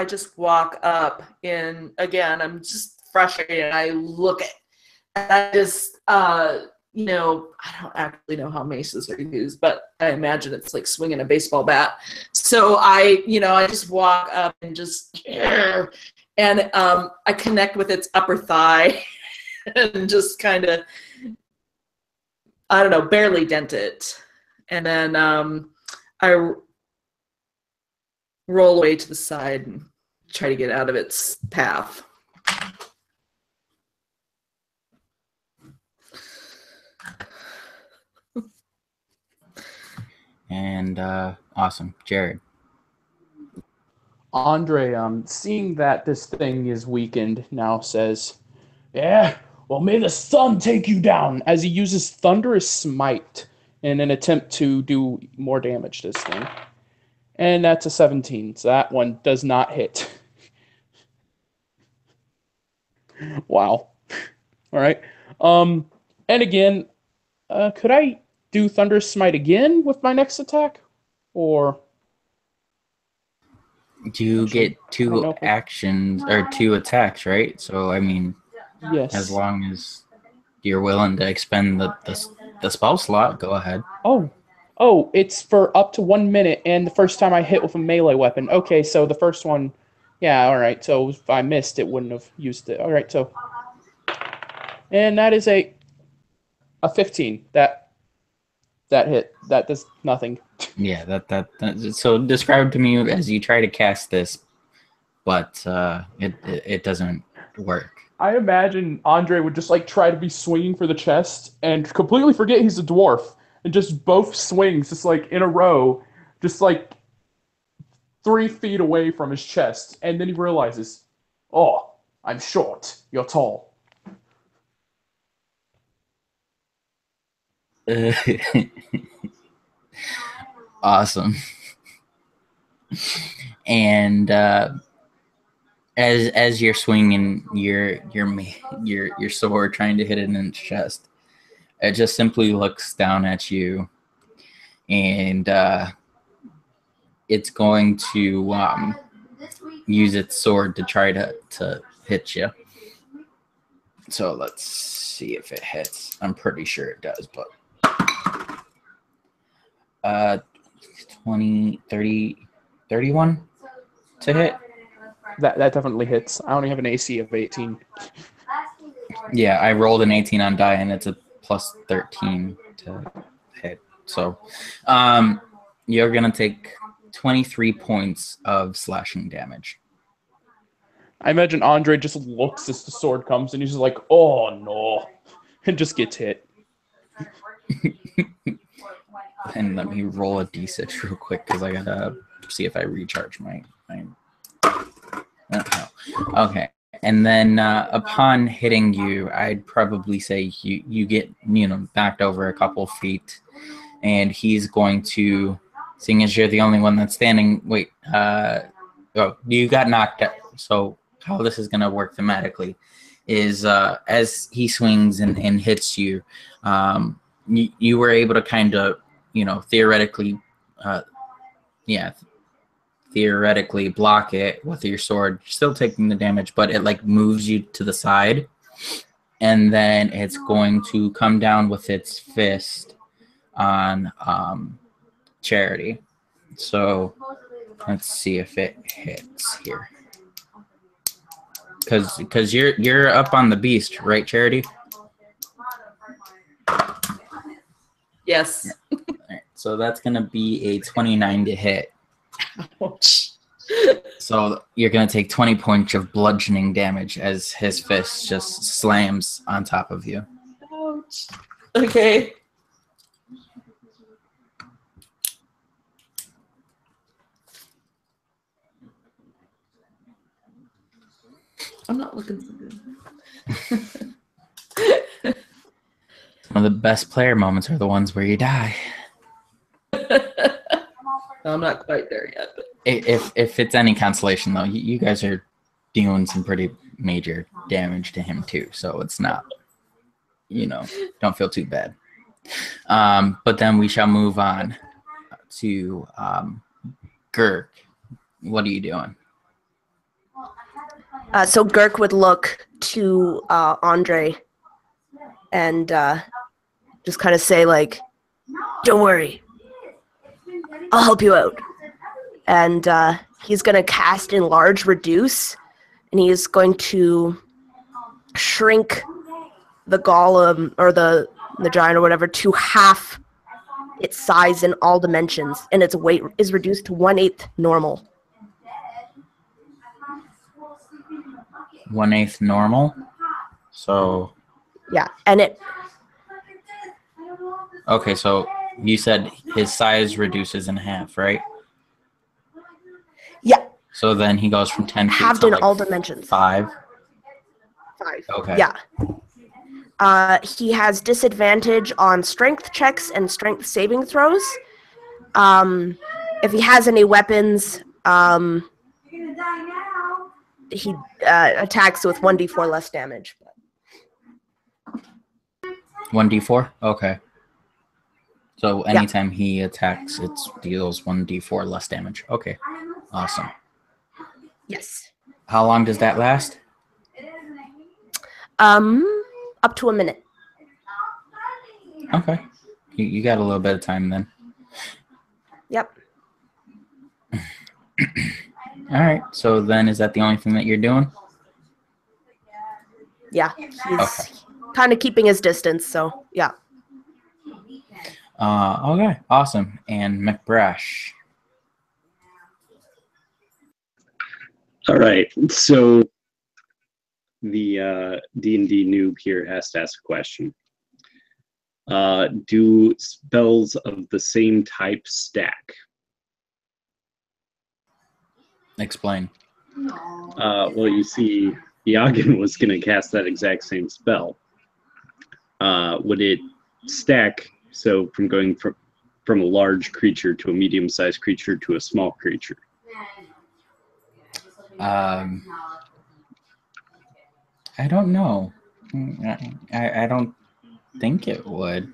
just walk up, and again, I'm just frustrated, and I look at, and I just, I don't actually know how maces are used, but I imagine it's like swinging a baseball bat. So I just walk up and just, and I connect with its upper thigh and just kind of, I don't know, barely dent it. And then I roll away to the side and try to get out of its path. And awesome. Jared. Andre, seeing that this thing is weakened, now says, "Yeah, well, may the sun take you down," as he uses Thunderous Smite in an attempt to do more damage to this thing. And that's a 17, so that one does not hit. Wow. All right. And again, could I do Thunderous Smite again with my next attack? Or... You get 2 actions, or 2 attacks, right? So, I mean, yes. As long as you're willing to expend the spell slot, go ahead. Oh, it's for up to 1 minute, and the first time I hit with a melee weapon. Okay, so the first one, yeah, all right. So if I missed, it wouldn't have used it. All right, so, and that is a 15. That hit. That does nothing. Yeah, that. So describe to me as you try to cast this, but it doesn't work. I imagine Andre would just try to be swinging for the chest and completely forget he's a dwarf, and just both swings just in a row, just 3 feet away from his chest, and then he realizes, "Oh, I'm short. You're tall." Awesome. And as you're swinging your sword, trying to hit it in its chest, it just simply looks down at you, and it's going to use its sword to try to hit you. So let's see if it hits. I'm pretty sure it does, but 20, 30, 31 to hit. That definitely hits. I only have an AC of 18. Yeah, I rolled an 18 on die, and it's a +13 to hit. So you're going to take 23 points of slashing damage. I imagine Andre just looks as the sword comes, and he's just like, "Oh no," and just gets hit. And let me roll a d6 real quick because I gotta see if I recharge my. Okay, and then upon hitting you, I'd probably say you get knocked over a couple feet, and he's going to, seeing as you're the only one that's standing. Wait, you got knocked out. So how this is gonna work thematically is as he swings and hits you, you were able to kind of theoretically, theoretically block it with your sword, still taking the damage, but it like moves you to the side, and then it's going to come down with its fist on Charity. So let's see if it hits here, because you're up on the beast, right, Charity? Yes. All right, so that's gonna be a 29 to hit. Ouch. So you're going to take 20 points of bludgeoning damage as his fist just slams on top of you. Ouch. Okay. I'm not looking so good. Some of the best player moments are the ones where you die. I'm not quite there yet. But. If it's any consolation, though, you guys are dealing some pretty major damage to him, too. So it's not, don't feel too bad. But then we shall move on to Girk. What are you doing? So Girk would look to Andre and just kind of say, like, "Don't worry, I'll help you out." And he's going to cast Enlarge Reduce, and he's going to shrink the golem or the giant or whatever to half its size in all dimensions, and its weight is reduced to 1/8 normal. 1/8 normal. So Yeah, and it. Okay, so you said his size reduces in half, right? Yeah. So then he goes from 10 feet Halved to in like all dimensions. 5. 5. Okay. Yeah. He has disadvantage on strength checks and strength saving throws. If he has any weapons, he attacks with 1d4 less damage. 1d4? Okay. So anytime he attacks, it deals 1d4 less damage. Okay. Awesome. Yes. How long does that last? Up to a minute. Okay. You got a little bit of time then. Yep. All right. So then is that the only thing that you're doing? Yeah. He's kind of keeping his distance, so yeah. Okay. Awesome. And McBrash. All right, so the D&D noob here has to ask a question. Do spells of the same type stack? Explain. Well, you see, Yagan was going to cast that exact same spell. Would it stack, so from going from a large creature to a medium-sized creature to a small creature? I don't know. I don't think it would.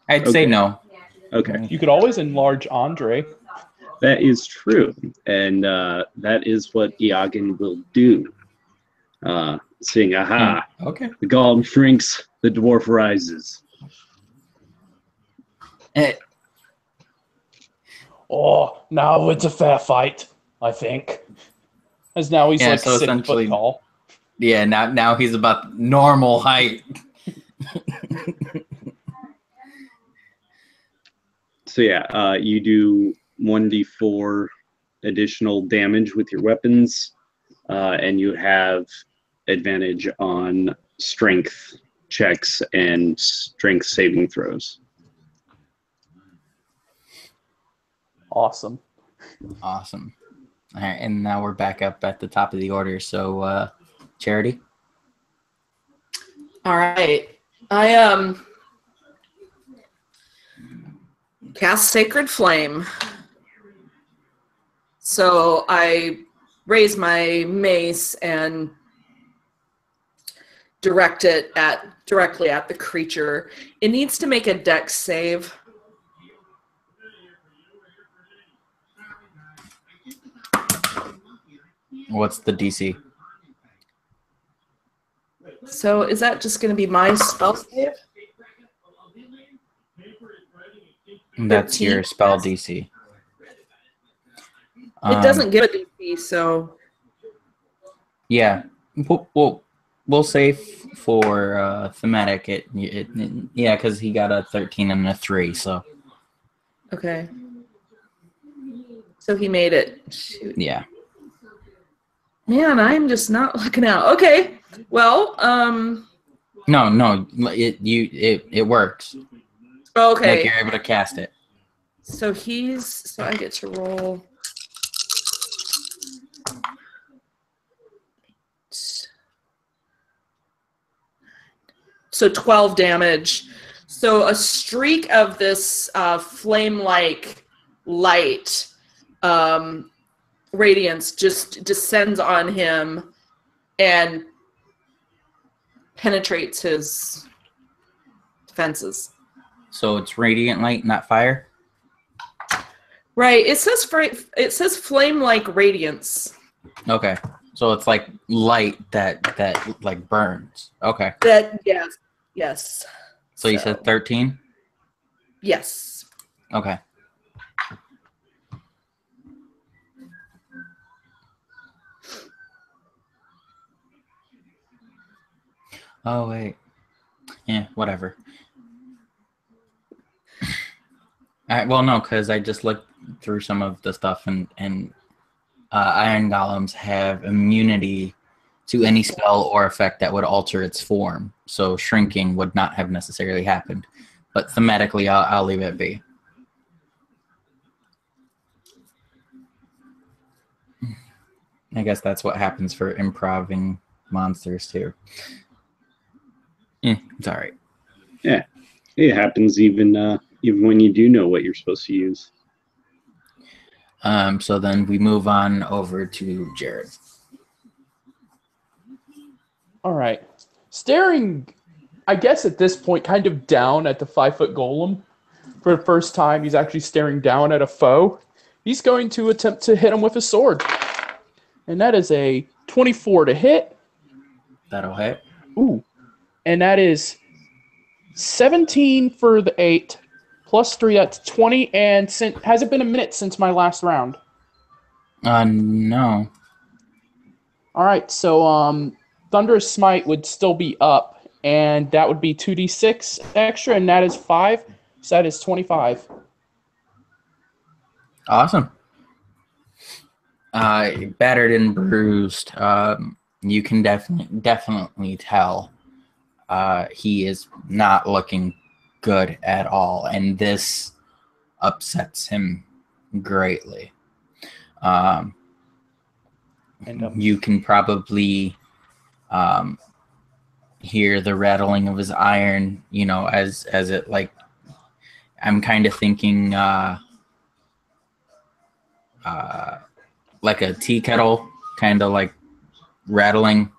I'd say no. Okay. You could always enlarge Andre. That is true, and that is what Iagan will do. Saying, aha, Okay. the golem shrinks, the dwarf rises. Oh, now it's a fair fight, I think. As now he's like so 6 foot tall. Yeah, now he's about normal height. So yeah, you do 1d4 additional damage with your weapons. and you have advantage on strength checks and strength saving throws. Awesome. Awesome. All right, and now we're back up at the top of the order. So, Charity. All right. I cast Sacred Flame. So I raise my mace and direct it directly at the creature. It needs to make a dex save. What's the DC? So is that just going to be my spell save? That's 13. your spell DC. It doesn't give a DC, so Yeah, we'll say for thematic yeah, because he got a 13 and a 3, so okay. So he made it. Shoot. yeah. Man, I'm just not looking out. Okay. Well, No, it works. okay. Like you're able to cast it. So I get to roll. So 12 damage. So a streak of this flame-like light radiance just descends on him and penetrates his defenses. So it's radiant light, not fire? Right. It says flame-like radiance. Okay. So it's like light that like burns. Okay. Yes. So you said 13? Yes. Okay. Oh, wait. Yeah, whatever. Well, no, because I just looked through some of the stuff, and iron golems have immunity to any spell or effect that would alter its form. So shrinking would not have necessarily happened. But thematically, I'll leave it be. I guess that's what happens for improving monsters, too. It's all right. Yeah, it happens even when you do know what you're supposed to use. So then we move on over to Jared. All right. Staring, I guess at this point, kind of down at the 5-foot golem. For the first time, he's actually staring down at a foe. He's going to attempt to hit him with a sword. And that is a 24 to hit. That'll hit. Ooh. And that is 17 for the 8. Plus 3, that's 20. And has it been a minute since my last round? No. All right, so Thunderous Smite would still be up, and that would be 2d6 extra, and that is 5, so that is 25. Awesome. Battered and bruised. You can definitely tell he is not looking good at all, and this upsets him greatly. You can probably hear the rattling of his iron, as it like. I'm kind of thinking like a tea kettle, kind of like rattling,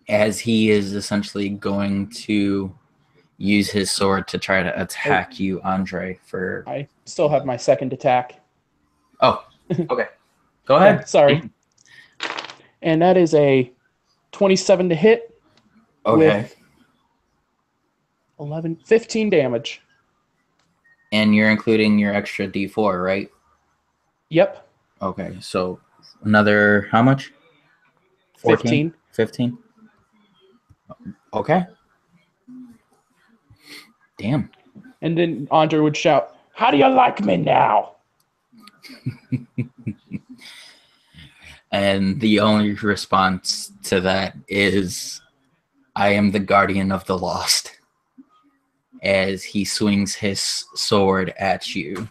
as he is essentially going to use his sword to try to attack you, Andre. I still have my second attack. Oh, okay. Go ahead. Yeah, sorry. And that is a 27 to hit. Okay. With 15 damage. And you're including your extra D4, right? Yep. Okay, so another, how much? 14. 15? Okay. Damn. And then Andre would shout, "How do you like me now?" And the only response to that is, I am the guardian of the lost, as he swings his sword at you.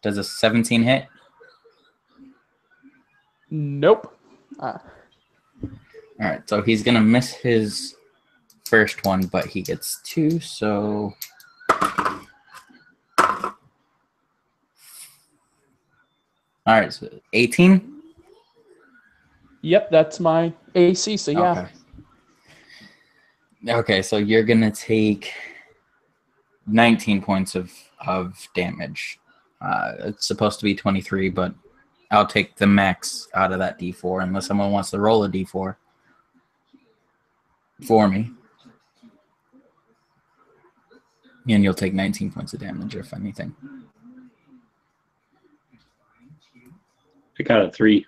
Does a 17 hit? Nope. All right, so he's gonna miss his first one, but he gets 2, so all right, so 18. Yep, that's my AC. So yeah. Okay. Okay, so you're gonna take 19 points of damage. It's supposed to be 23, but I'll take the max out of that D4 unless someone wants to roll a D4 for me. And you'll take 19 points of damage, if anything. I got a 3.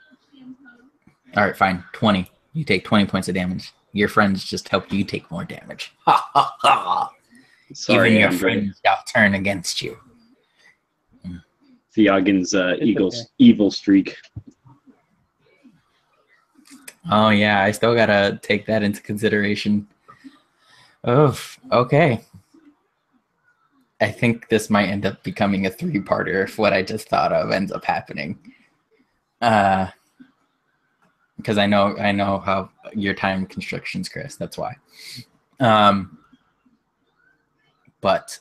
All right, fine. 20. You take 20 points of damage. Your friends just helped you take more damage. Ha ha ha! Sorry, Even your Andre. friends shall turn against you. Theogen's okay. evil streak. Oh yeah, I still gotta take that into consideration. Oh, okay. I think this might end up becoming a 3-parter if what I just thought of ends up happening. Because I know how your time constrictions, Chris. That's why. But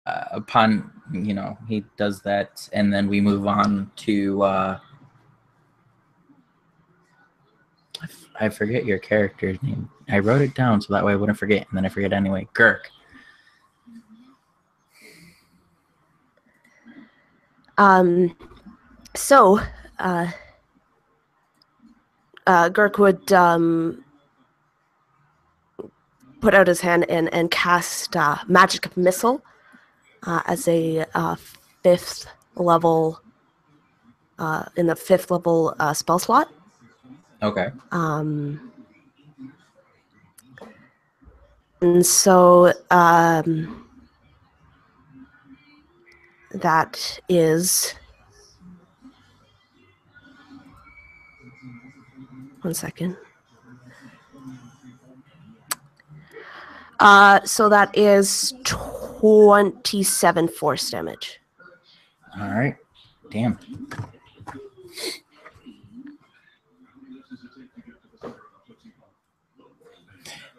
upon he does that, and then we move on to I forget your character's name. I wrote it down so that way I wouldn't forget, and then I forget anyway. Girk. So, Girk would put out his hand and cast Magic Missile as a 5th level in the 5th level spell slot. Okay. And so that is 1 second. So that is 27 force damage. All right. Damn.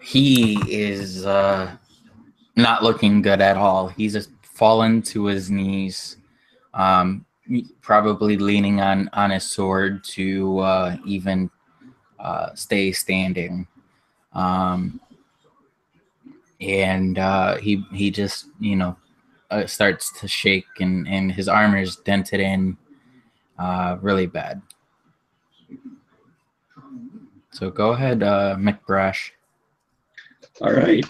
He is not looking good at all. He's just fallen to his knees, probably leaning on his sword to even stay standing. And he just starts to shake, and his armor is dented in really bad. So go ahead, McBrash. All right.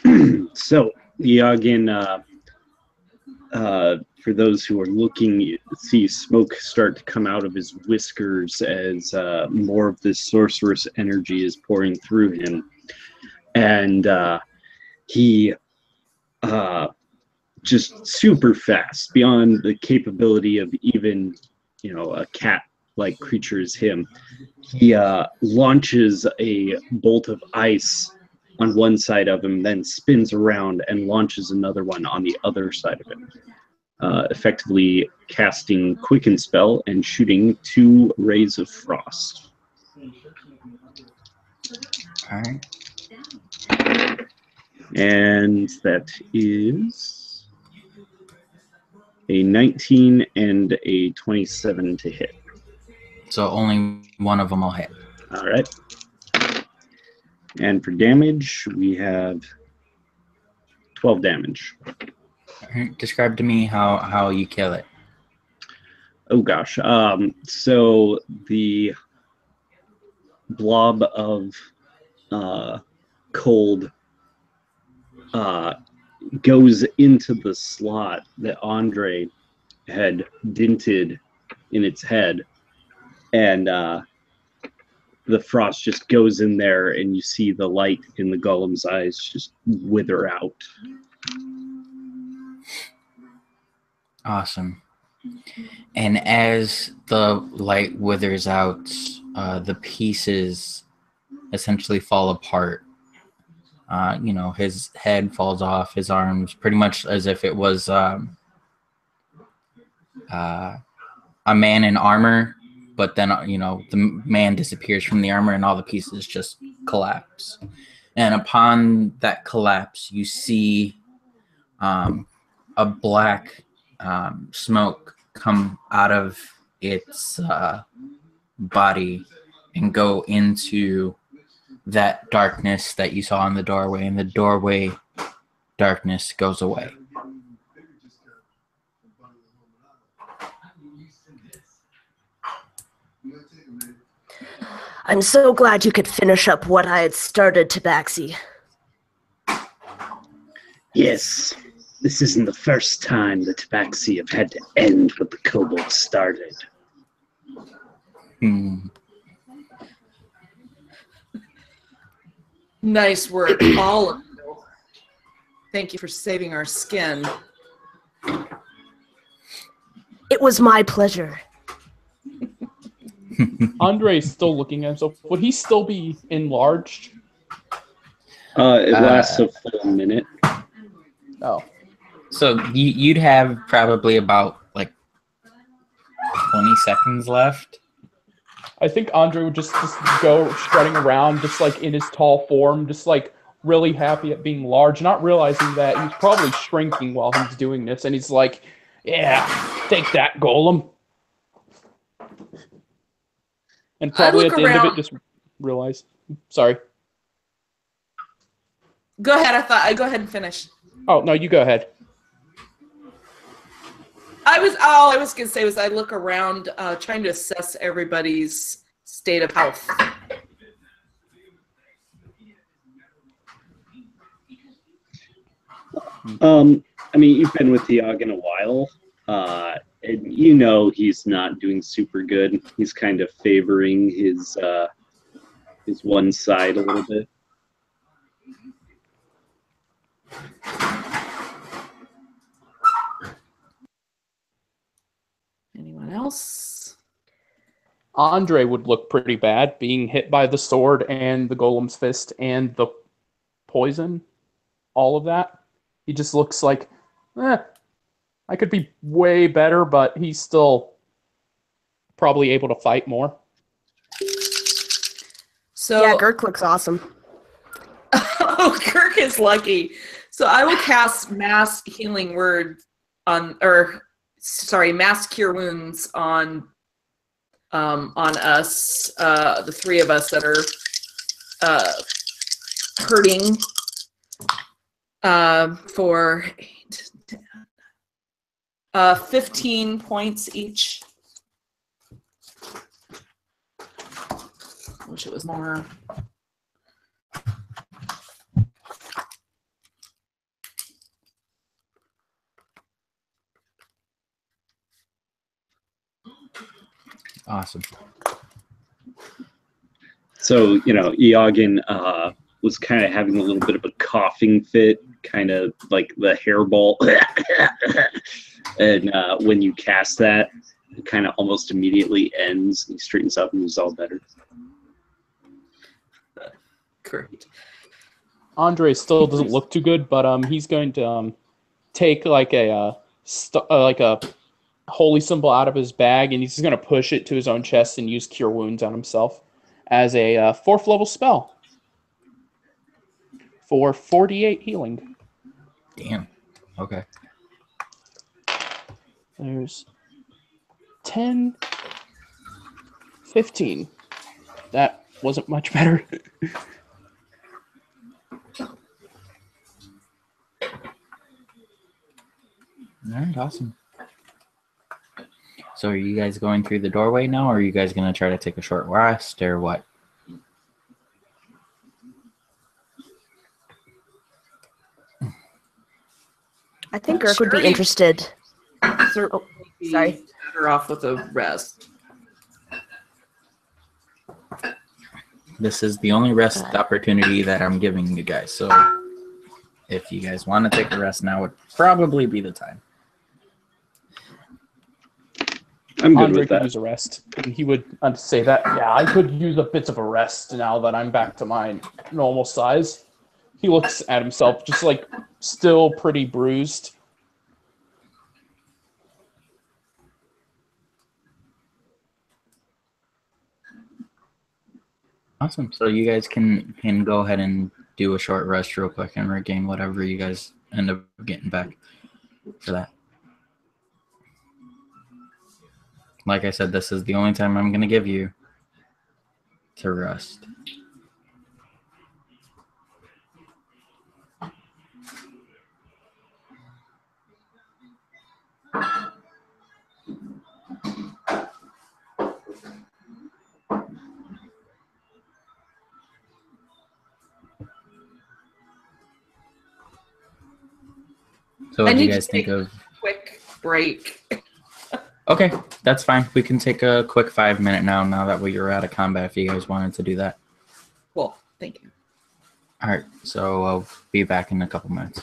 So Yagin, for those who are looking, you see smoke start to come out of his whiskers as more of this sorcerous energy is pouring through him, and he just super fast, beyond the capability of even a cat-like creature as him. He launches a bolt of ice on one side of him, then spins around and launches another one on the other side of him, effectively casting Quicken Spell and shooting 2 rays of frost. All right. And that is a 19 and a 27 to hit. So only one of them will hit. All right. And for damage, we have 12 damage. Describe to me how you kill it. Oh gosh. So the blob of cold goes into the slot that Andre had dented in its head, and the frost just goes in there, and you see the light in the golem's eyes just wither out. Awesome. And as the light withers out, the pieces essentially fall apart. His head falls off, his arms, pretty much as if it was a man in armor, but then, the man disappears from the armor and all the pieces just collapse. And upon that collapse, you see a black smoke come out of its body and go into that darkness that you saw in the doorway, and the doorway darkness goes away. I'm so glad you could finish up what I had started, Tabaxi. Yes, this isn't the first time the Tabaxi have had to end what the kobold started. Nice work, all of you. Thank you for saving our skin. It was my pleasure. Andre's still looking at himself. Would he still be enlarged? It lasts a full minute. Oh. So you'd have probably about 20 seconds left. I think Andre would just go strutting around, just in his tall form, just really happy at being large, not realizing that he's probably shrinking while he's doing this. And he's like, "Yeah, take that, Golem." And probably at the end of it, just realize. Sorry. Go ahead. I'd go ahead and finish. Oh no, you go ahead. All I was gonna say was I look around, trying to assess everybody's state of health. You've been with Yogg a while, and he's not doing super good. He's kind of favoring his one side a little bit. Anyone else? Andre would look pretty bad, being hit by the sword and the golem's fist and the poison, all of that. He just looks like, I could be way better, but he's still probably able to fight more. So Yeah, Girk looks awesome. Oh, Kirk is lucky. So I will cast Mass Healing Word Mass Cure Wounds on us, the three of us that are hurting, for 8, 10, 15 points each. Wish it was more. Awesome. So, Yogg was kind of having a little bit of a coughing fit, kind of like the hairball. And when you cast that, it kind of almost immediately ends. He straightens up and he's all better. Great. Andre still doesn't look too good, but he's going to take a holy symbol out of his bag, and he's just going to push it to his own chest and use Cure Wounds on himself as a 4th level spell for 48 healing. Damn. Okay. There's 10, 15. That wasn't much better. All right, awesome. So are you guys going through the doorway now, or are you guys going to try to take a short rest, or what? I think Girk would be interested. Sorry. Better off with a rest. This is the only rest opportunity that I'm giving you guys, so if you guys want to take a rest now would probably be the time. I'm good Andre with could that. use a rest. And he would say that, yeah, I could use a bit of a rest now that I'm back to my normal size. He looks at himself, just like still pretty bruised. Awesome. So you guys can go ahead and do a short rest real quick and regain whatever you guys end up getting back for that. Like I said, this is the only time I'm going to give you to rest. So what do you guys think of? Quick break. Okay, that's fine. We can take a quick 5-minute now that we're out of combat if you guys wanted to do that. Cool. Thank you. All right, so I'll be back in a couple minutes.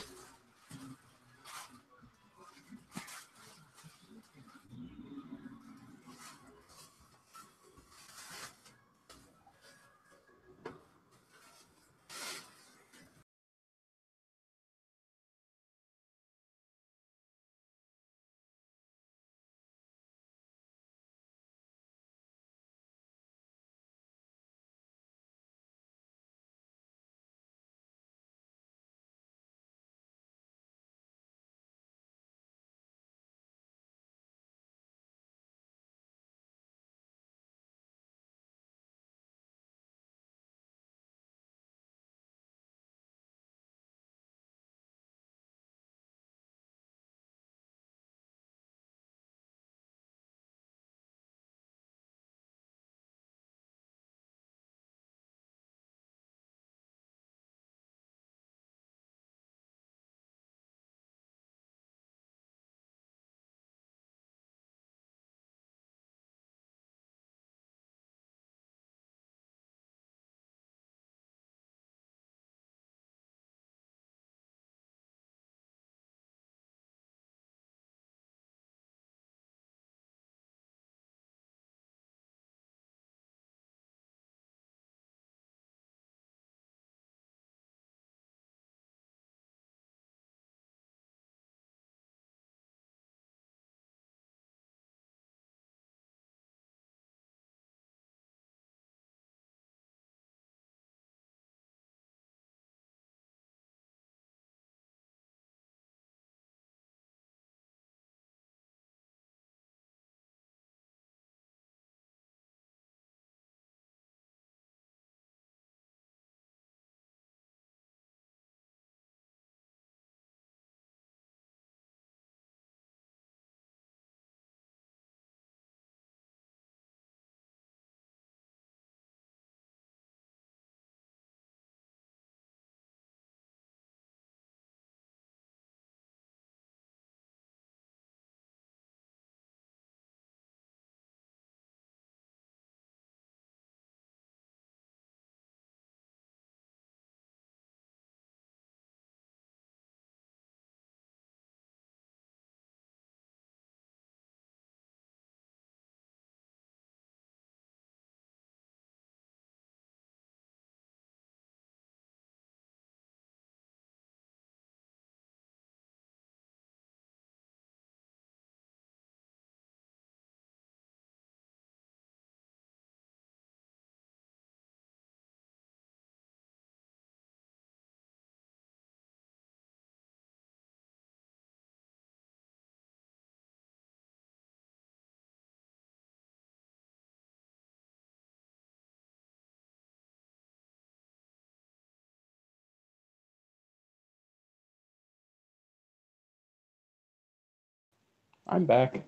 I'm back.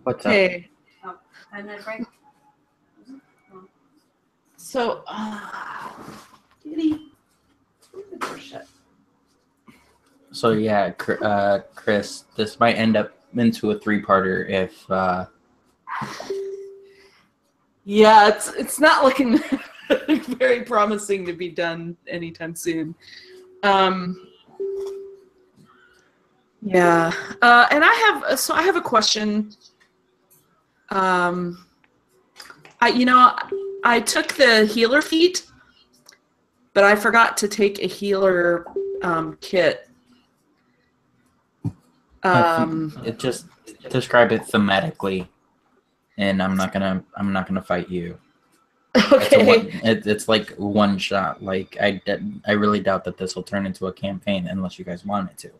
What's up? Okay. Oh, 5-minute break. So, Kitty, the door shut. So yeah, Chris, this might end up into a 3-parter if Yeah, it's not looking very promising to be done anytime soon. Yeah. And I have a question. I took the healer feat, but I forgot to take a healer kit. It just describe it thematically, and I'm not gonna fight you. Okay. It's like one shot. Like I really doubt that this will turn into a campaign unless you guys want it to.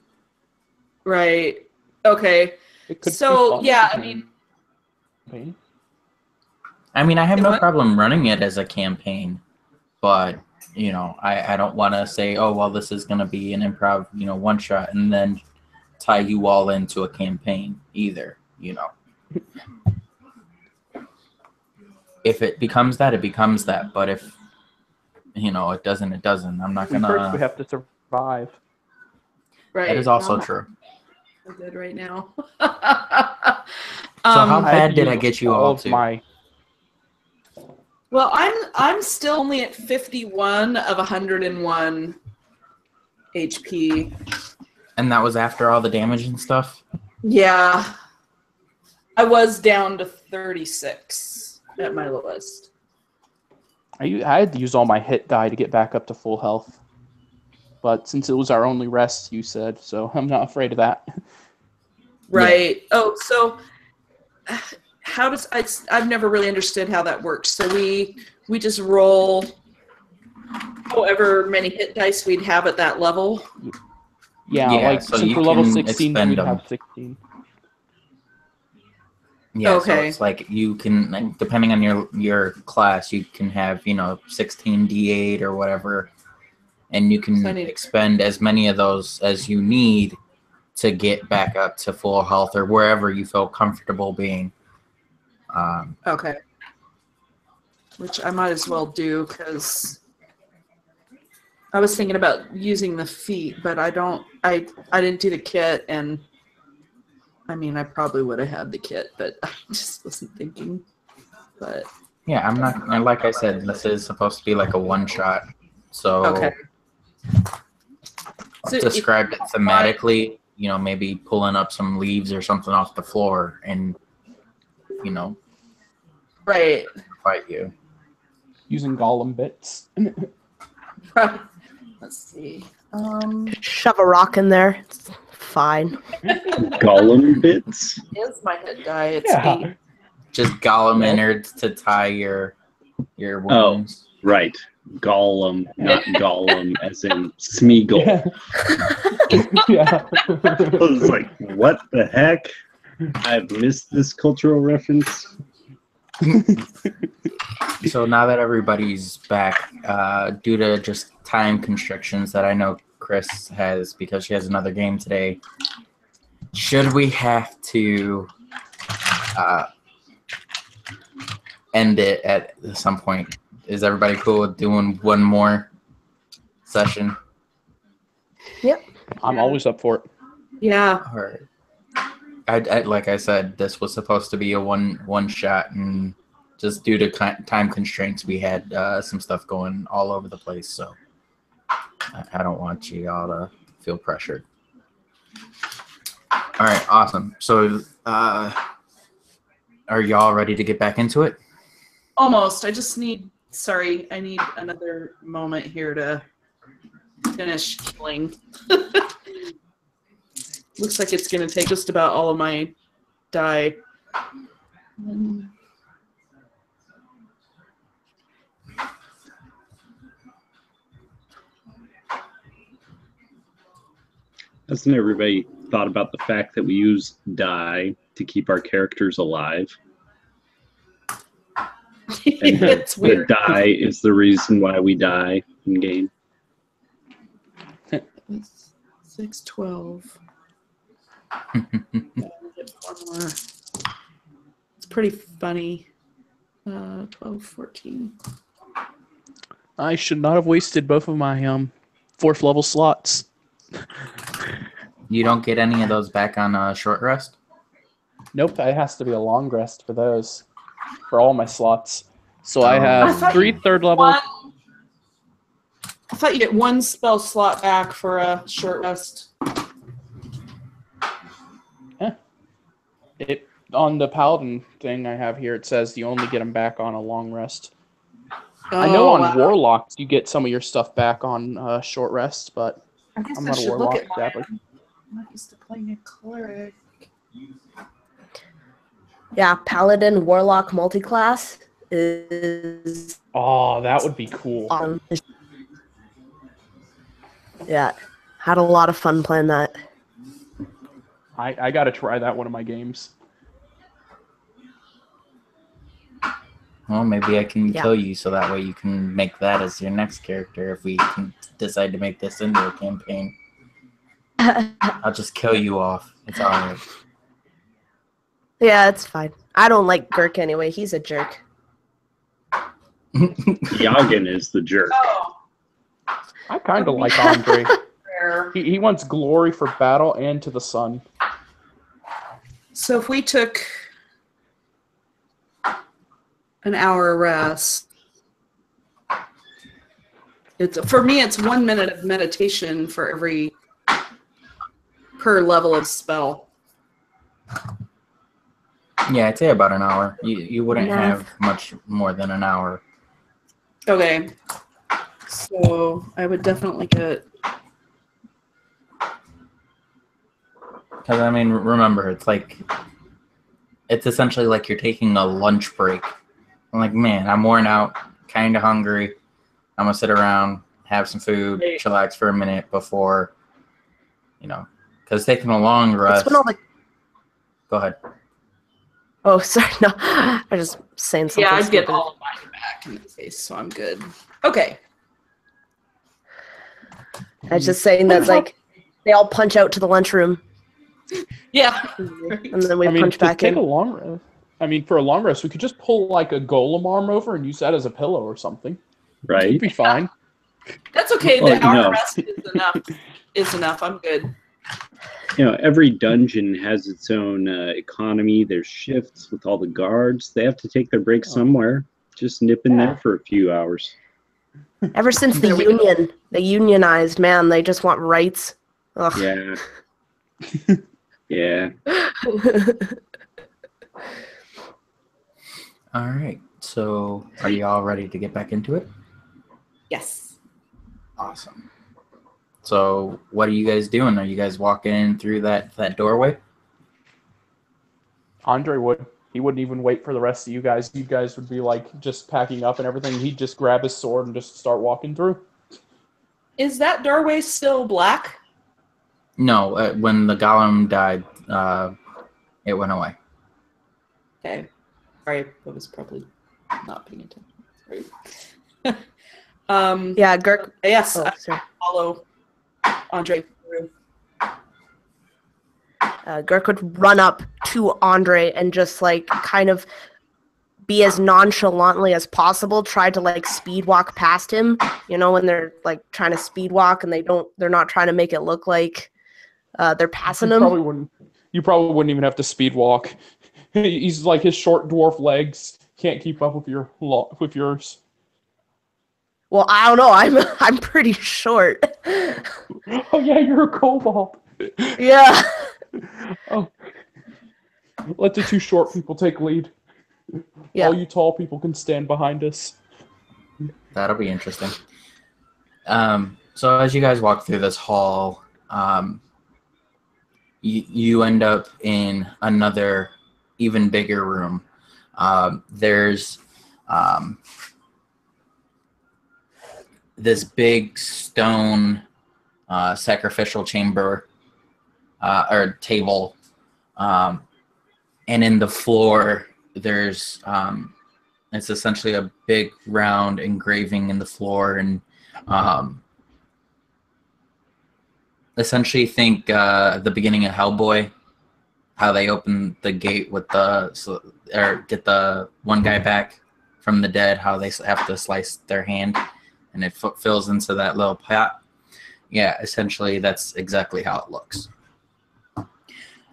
Right. Okay. It could So, be fun yeah, to I mean, campaign. I mean, I have no What? problem running it as a campaign, but you know, I don't want to say, oh well, this is gonna be an improv, one shot, and then tie you all into a campaign either. If it becomes that, it becomes that. But if it doesn't, it doesn't. I'm not First, we gonna. have to survive. right. That is also I'm true. so good right now. So how I had bad to did I use get you all of to? my Well, I'm still only at 51 of 101 HP. And that was after all the damage and stuff? Yeah. I was down to 36 at my lowest. I had to use all my hit die to get back up to full health. But since it was our only rest, you said, so I'm not afraid of that. Right. Yeah. Oh, so how does I've never really understood how that works. So we just roll however many hit dice we'd have at that level. Yeah, like so since you we're level can 16, expend we'd them. have 16. Yeah, Okay. so it's like you can, like, depending on your class, you can have 16 D8 or whatever, and you can expend as many of those as you need to get back up to full health or wherever you feel comfortable being. Okay. Which I might as well do because I was thinking about using the feet, but I didn't do the kit, and I mean I probably would have had the kit, but I just wasn't thinking. But yeah, I'm not, like I said, this is supposed to be like a one shot. So okay. So described it thematically, maybe pulling up some leaves or something off the floor and right. fight you. Using golem bits. Let's see. Shove a rock in there. It's fine. Golem bits? Is my hit die? It's Yeah. 8. Just Gollum innards to tie your wounds. Oh, right. Gollum, not Gollum, as in Smeagol. Yeah. I was like, what the heck? I've missed this cultural reference. So now that everybody's back, due to just time constrictions that I know Chris has because she has another game today, should we have to end it at some point? Is everybody cool with doing one more session? Yep. I'm always up for it. Yeah. All right. I like I said, this was supposed to be a one shot, and just due to time constraints, we had some stuff going all over the place. So I don't want you all to feel pressured. All right, awesome. So are y'all ready to get back into it? Almost. I need another moment here to finish healing. Looks like it's going to take just about all of my die. Hasn't everybody thought about the fact that we use die to keep our characters alive? And It's weird. the die is the reason why we die in game. 6, 12. It's pretty funny. 12, 14. I should not have wasted both of my 4th level slots. You don't get any of those back on a short rest? Nope, it has to be a long rest for those. For all my slots. So I have 3 3rd level. I thought you get 1 spell slot back for a short rest. It on the paladin thing I have here, it says you only get them back on a long rest. I know Oh, on wow. warlocks you get some of your stuff back on short rest, but I guess I'm I not a should look warlock, at my. sadly. I'm not used to playing a cleric. Yeah, paladin warlock multiclass is Oh, that would be cool. on. Yeah, had a lot of fun playing that. I got to try that one of my games. Well, maybe I can Yeah. kill you so that way you can make that as your next character if we can decide to make this into a campaign. I'll just kill you off. It's alright. Yeah, it's fine. I don't like Gurk anyway. He's a jerk. Yagen is the jerk. Oh, I kind of like Andre. fair. He wants glory for battle and to the sun. So if we took an hour rest, for me it's 1 minute of meditation for per level of spell. Yeah, I'd say about an hour. You wouldn't Math. have much more than an hour. Okay. So I would definitely get. Because, I mean, remember, it's essentially like you're taking a lunch break. I'm like, man, I'm worn out, kind of hungry. I'm going to sit around, have some food, Right. chillax for a minute before, because taking a long It's rest. when all the. Go ahead. Oh, sorry. No, I was just saying something. Yeah, I'd get stupid. all of mine back in this case, so I'm good. Okay. I was just saying that like they all punch out to the lunchroom, Yeah. and then we I mean, punch to back take in. a long rest. I mean, for a long rest, we could just pull like a golem arm over and use that as a pillow or something. Right? It'd be fine. That's okay. Well, The hour no. rest is enough. Is enough. I'm good. Every dungeon has its own economy. There's shifts with all the guards. They have to take their break somewhere. Just nip in there for a few hours. Ever since the There we go. union, they unionized. Man, they just want rights. Ugh. Yeah. Yeah. All right. So, are you all ready to get back into it? Yes. Awesome. So, what are you guys doing? Are you guys walking in through that doorway? Andre would. He wouldn't even wait for the rest of you guys. You guys would be like just packing up and everything. He'd just grab his sword and just start walking through. Is that doorway still black? No, when the golem died, it went away. Okay. Sorry, I was probably not paying attention. Sorry. Yeah, Gurk. Yes, Oh, I sorry. follow Andre through. Gurk would run up to Andre and just like kind of be as nonchalantly as possible, try to like speed walk past him, when they're like trying to speed walk and they're not trying to make it look like they're passing him. You probably wouldn't even have to speed walk. He's like his short dwarf legs can't keep up with yours. Well, I don't know. I'm pretty short. Oh yeah, you're a kobold. Yeah. Oh, let the two short people take lead. Yeah. All you tall people can stand behind us. That'll be interesting. So as you guys walk through this hall, you end up in another even bigger room. There's this big stone sacrificial chamber or table, and in the floor there's it's essentially a big round engraving in the floor, and essentially think the beginning of Hellboy, how they open the gate with or get the one guy back from the dead, how they have to slice their hand and it fills into that little pot. Yeah, essentially that's exactly how it looks.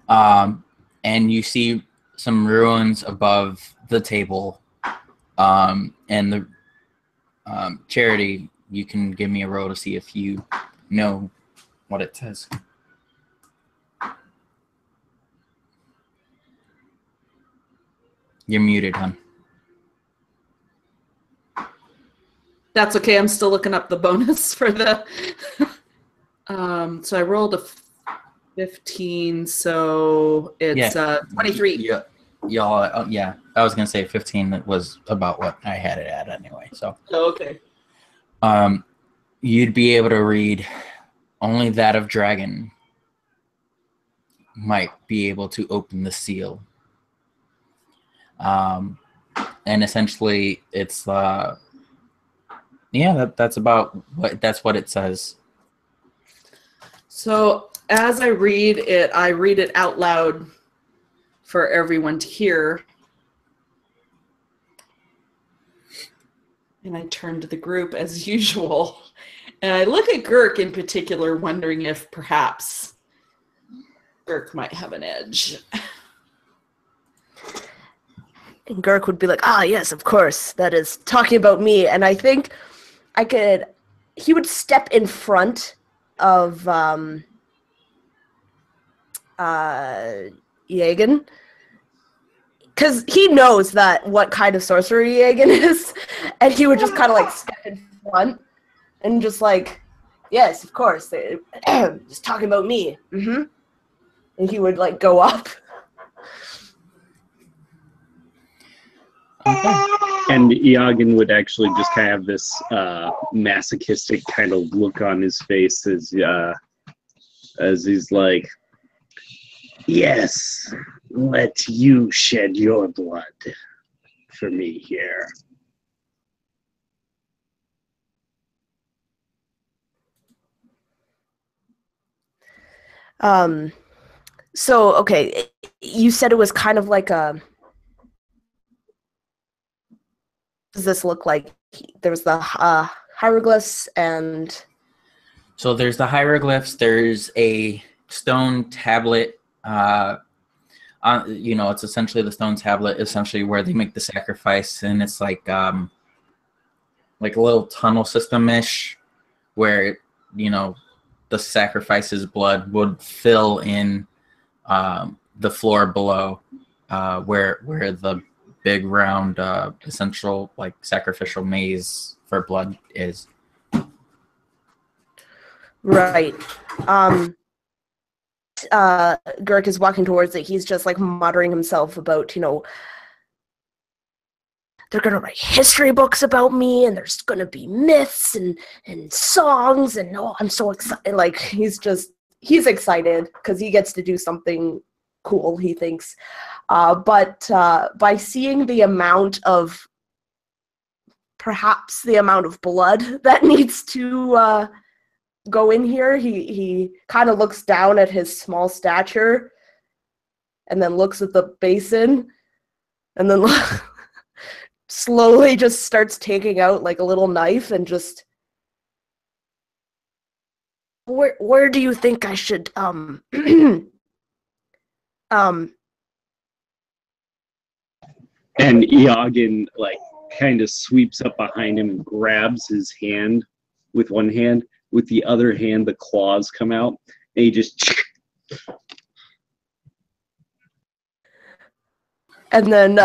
And you see some ruins above the table, and the Charity, you can give me a roll to see if you know what it says. You're muted, hon. That's okay. I'm still looking up the bonus for the. So I rolled a 15, so it's 23. Yeah, y'all. Yeah, I was gonna say 15 was about what I had it at anyway. So. Oh, okay. You'd be able to read only that of dragon might be able to open the seal. And essentially it's that's what it says. So as I read it out loud for everyone to hear. And I turn to the group as usual. And I look at Girk in particular, wondering if perhaps Girk might have an edge. And Girk would be like, yes, of course, that is talking about me. And I think he would step in front of Jagen. Because he knows what kind of sorcerer Jagen is. And he would just kind of like step in front and just like, yes, of course, just talking about me. Mm-hmm. And he would like go up. Okay. And Iagen would actually just kind of have this masochistic kind of look on his face as he's like, yes, let you shed your blood for me here. So, okay, you said it was kind of like a... Does this look like there's the hieroglyphs and... So there's the hieroglyphs, there's a stone tablet, it's essentially the stone tablet, essentially where they make the sacrifice, and it's like a little tunnel system-ish, where, the sacrifice's blood would fill in the floor below, where the big round essential like sacrificial maze for blood is. Right. Girk is walking towards it. He's just like muttering himself about, they're going to write history books about me, and there's going to be myths and songs, and I'm so excited. Like, he's excited because he gets to do something cool, he thinks. But by seeing the amount of blood that needs to go in here, he kind of looks down at his small stature and then looks at the basin and then slowly just starts taking out like a little knife and just, where do you think I should And Iagen like kind of sweeps up behind him and grabs his hand with one hand. With the other hand, the claws come out, and he just... And then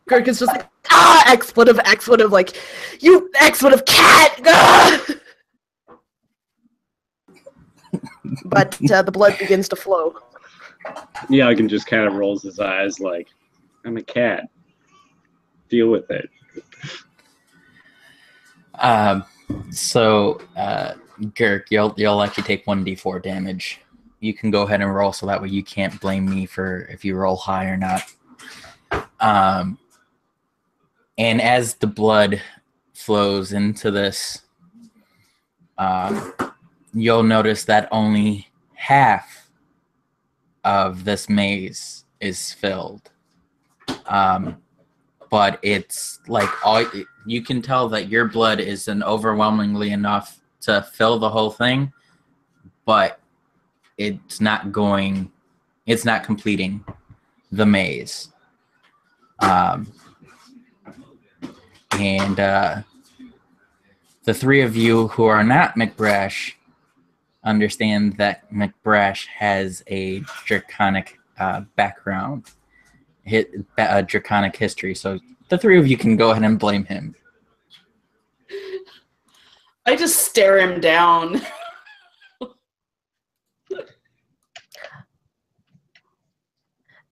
Girk is just like, expletive, like, you expletive cat! Ah! But the blood begins to flow. Iagen just kind of rolls his eyes like, I'm a cat. Deal with it. So, Girk, you'll actually take 1d4 damage. You can go ahead and roll, so that way you can't blame me for if you roll high or not. And as the blood flows into this, you'll notice that only half of this maze is filled. But it's like you can tell that your blood isn't overwhelmingly enough to fill the whole thing, but it's not completing the maze. And the three of you who are not McBrash understand that McBrash has a draconic background, draconic history. So the three of you can go ahead and blame him. I just stare him down.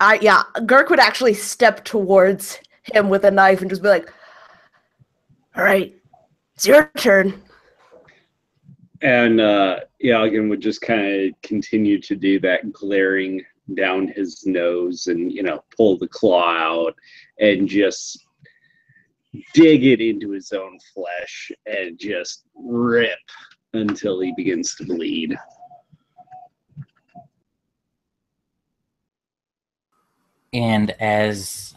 Girk would actually step towards him with a knife and just be like, "All right, it's your turn." And Yagan would just kind of continue to do that, glaring down his nose and, pull the claw out and just dig it into his own flesh and just rip until he begins to bleed. And as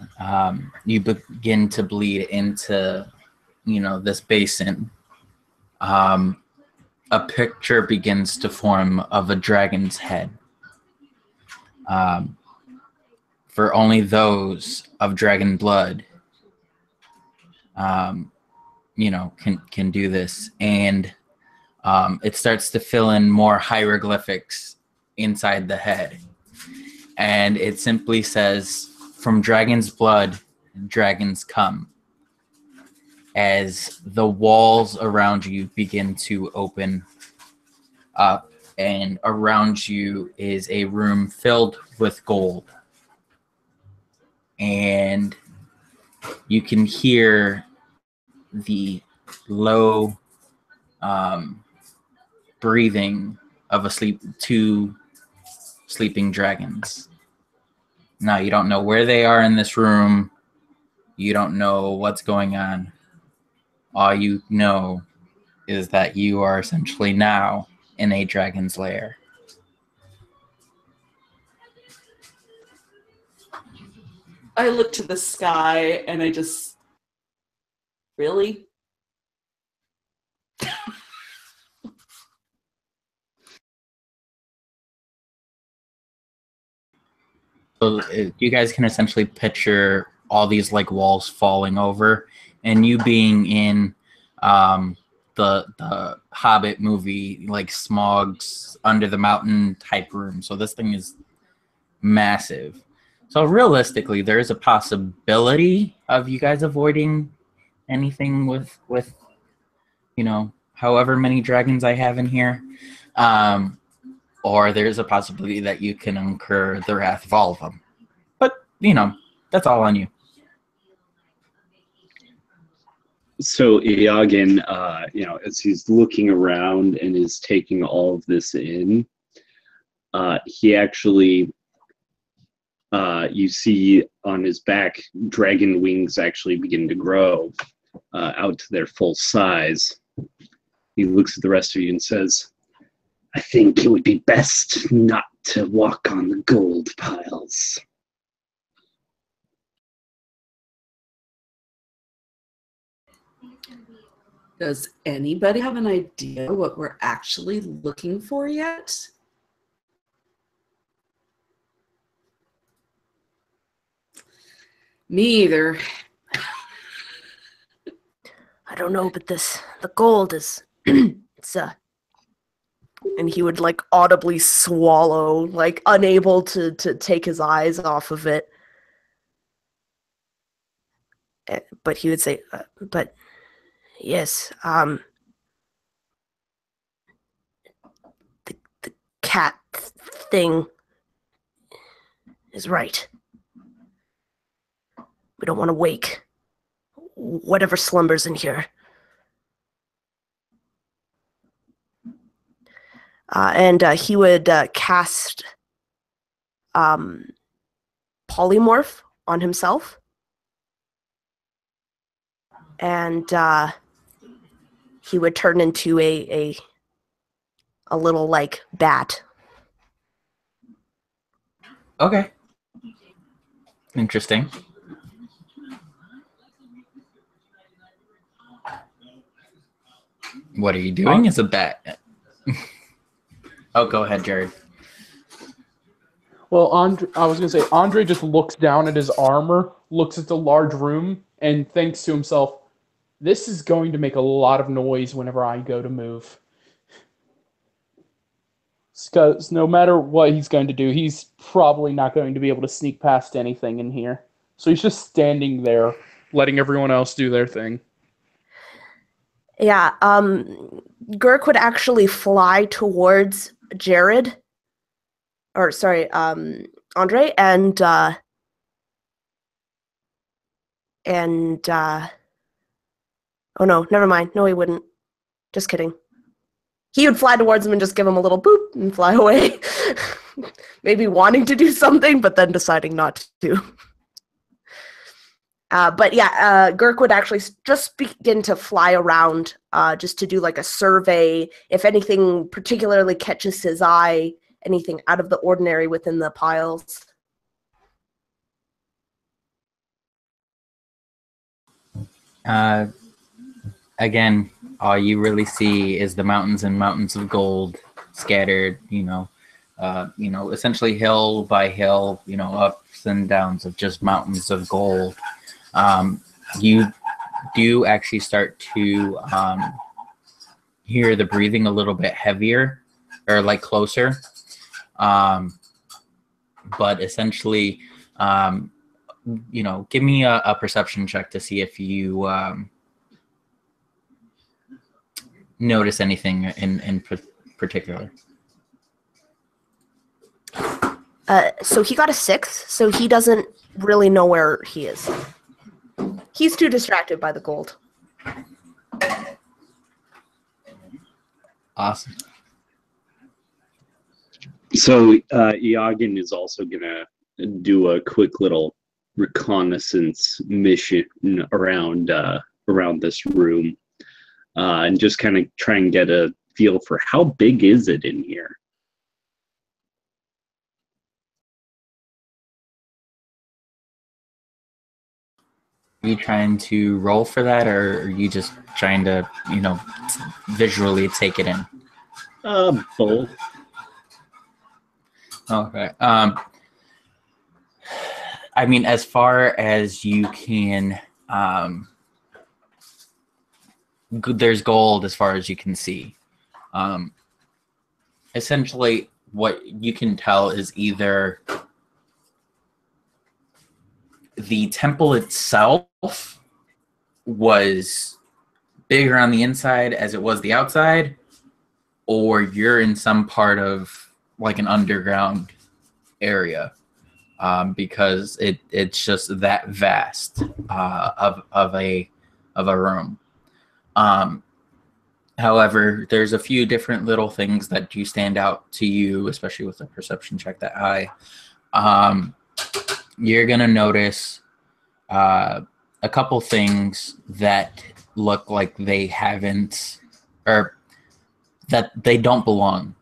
you begin to bleed into, this basin, a picture begins to form of a dragon's head. For only those of dragon blood, can do this. And it starts to fill in more hieroglyphics inside the head. And it simply says, "From dragon's blood, dragons come." As the walls around you begin to open up, and around you is a room filled with gold. And you can hear the low breathing of two sleeping dragons. Now, you don't know where they are in this room. You don't know what's going on. All you know is that you are essentially now in a dragon's lair. I look to the sky and I just, really? So you guys can essentially picture all these walls falling over, and you being in the Hobbit movie, Smog's Under the Mountain type room. So this thing is massive. So realistically, there is a possibility of you guys avoiding anything with however many dragons I have in here. Or there's a possibility that you can incur the wrath of all of them. But, that's all on you. So Yagan, as he's looking around and is taking all of this in, he actually, you see on his back, dragon wings actually begin to grow out to their full size. He looks at the rest of you and says, "I think it would be best not to walk on the gold piles." Does anybody have an idea what we're actually looking for yet? Me either. I don't know, but the gold is, it's and he would audibly swallow, unable to take his eyes off of it. But he would say, but yes, the cat thing is right. We don't want to wake whatever slumbers in here. And he would cast polymorph on himself. And he would turn into a little bat. Okay. Interesting. What are you doing as a bat? Oh, go ahead, Jared. Well, I was going to say, Andre just looks down at his armor, looks at the large room, and thinks to himself, this is going to make a lot of noise whenever I go to move. Because no matter what he's going to do, he's probably not going to be able to sneak past anything in here. So he's just standing there, letting everyone else do their thing. Yeah, Girk would actually fly towards Jared, or sorry, Andre, and oh no, never mind. No, he wouldn't. Just kidding. He would fly towards him and just give him a little boop and fly away. Maybe wanting to do something, but then deciding not to. But yeah, Girk would actually just begin to fly around just to do like a survey. If anything particularly catches his eye, anything out of the ordinary within the piles. Again, all you really see is the mountains and mountains of gold scattered, essentially hill by hill, ups and downs of just mountains of gold. You do actually start to hear the breathing a little bit heavier or like closer. But essentially, give me a perception check to see if you notice anything in particular. So he got a 6, so he doesn't really know where he is. He's too distracted by the gold. Awesome. So Iagin is also gonna do a quick little reconnaissance mission around this room, and just kind of try and get a feel for how big is it in here. Are you trying to roll for that, or are you just trying to, visually take it in? Both. Okay. I mean, as far as you can, there's gold as far as you can see. Essentially, what you can tell is either the temple itself was bigger on the inside as it was the outside, or you're in some part of like an underground area, because it's just that vast of a room. However, there's a few different little things that do stand out to you, especially with the perception check that you're going to notice a couple things that look like they haven't, or that they don't belong.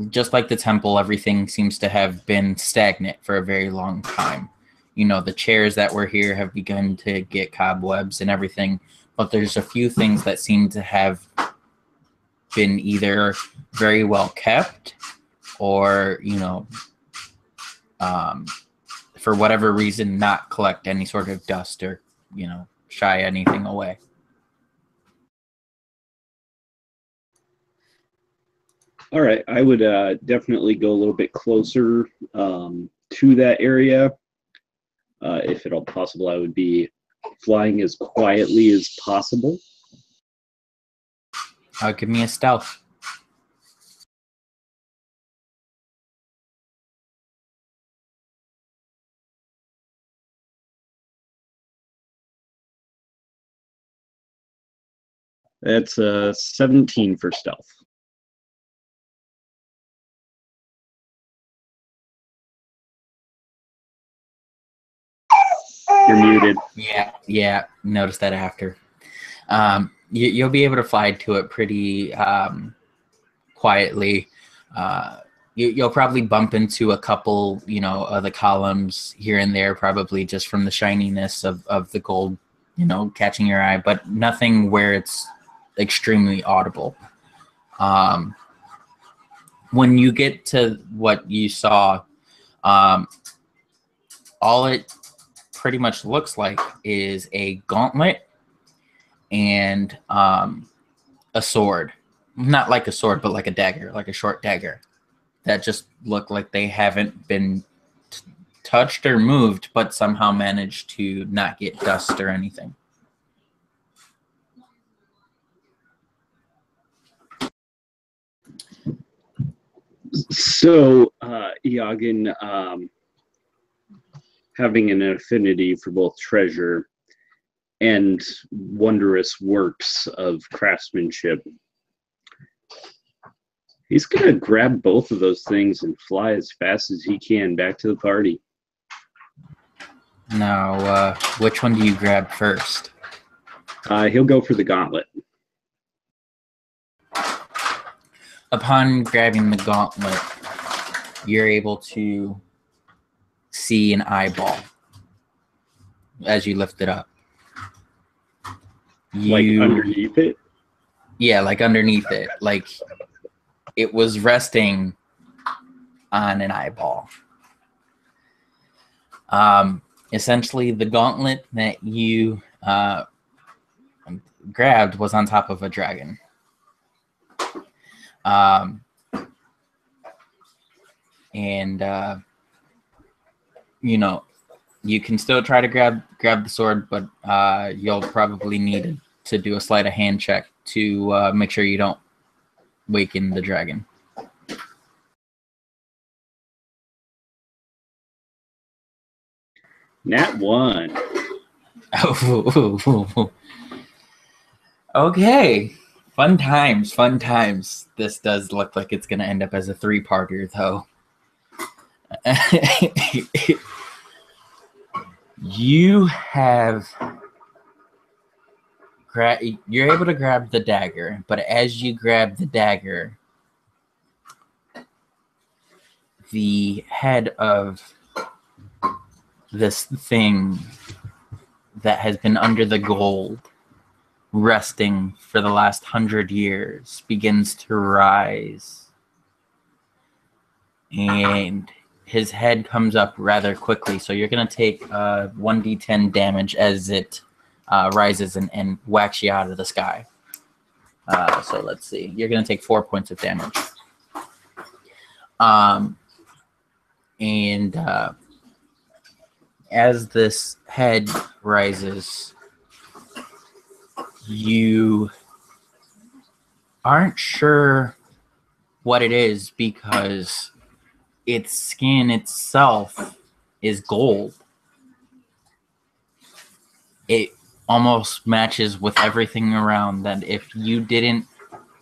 Just like the temple, everything seems to have been stagnant for a very long time. The chairs that were here have begun to get cobwebs and everything, but there's a few things that seem to have been either very well kept or, for whatever reason, not collect any sort of dust or, shy anything away. All right, I would definitely go a little bit closer to that area. If at all possible, I would be flying as quietly as possible. Give me a stealth. That's 17 for stealth. You're muted. Yeah. Notice that after. You'll be able to fly to it pretty quietly. You'll probably bump into a couple, of the columns here and there, probably just from the shininess of the gold, catching your eye, but nothing where it's extremely audible. When you get to what you saw, all it pretty much looks like is a gauntlet and a sword. Not like a sword, but like a dagger, like a short dagger, that just look like they haven't been touched or moved, but somehow managed to not get dust or anything. So, Iagin, having an affinity for both treasure and wondrous works of craftsmanship, he's going to grab both of those things and fly as fast as he can back to the party. Now, which one do you grab first? He'll go for the gauntlet. Upon grabbing the gauntlet, you're able to see an eyeball as you lift it up. Like underneath it? Yeah, like underneath it. Like it was resting on an eyeball. Essentially, the gauntlet that you grabbed was on top of a dragon. You know, you can still try to grab the sword, but you'll probably need to do a sleight of hand check to make sure you don't waken the dragon. Nat 1. Oh, okay. Fun times, fun times. This does look like it's going to end up as a 3-parter, though. You have... You're able to grab the dagger, but as you grab the dagger, the head of this thing that has been under the gold, resting for the last 100 years, begins to rise. And his head comes up rather quickly, so you're going to take 1d10 damage as it rises and whacks you out of the sky. So let's see. You're going to take 4 points of damage. As this head rises, you aren't sure what it is because its skin itself is gold. It almost matches with everything around that. If you didn't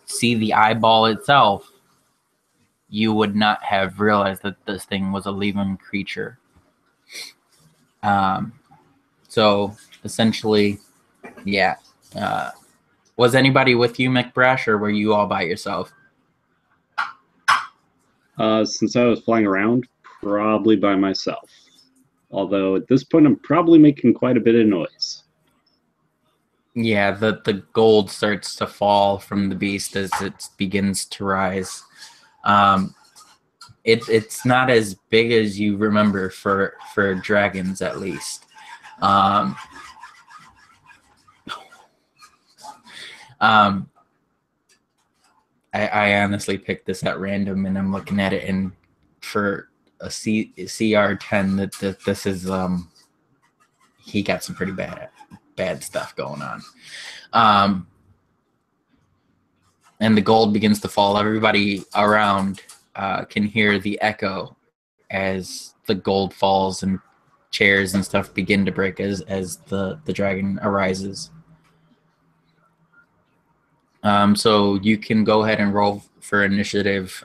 see the eyeball itself, you would not have realized that this thing was a living creature. So essentially, yeah. Was anybody with you, McBrash, or were you all by yourself? Since I was flying around, probably by myself. Although at this point, I'm probably making quite a bit of noise. Yeah, the gold starts to fall from the beast as it begins to rise. It's not as big as you remember for dragons, at least. I honestly picked this at random, and I'm looking at it, and for a CR10, that this is he got some pretty bad stuff going on. And the gold begins to fall. Everybody around can hear the echo as the gold falls, and chairs and stuff begin to break as the dragon arises. So you can go ahead and roll for initiative,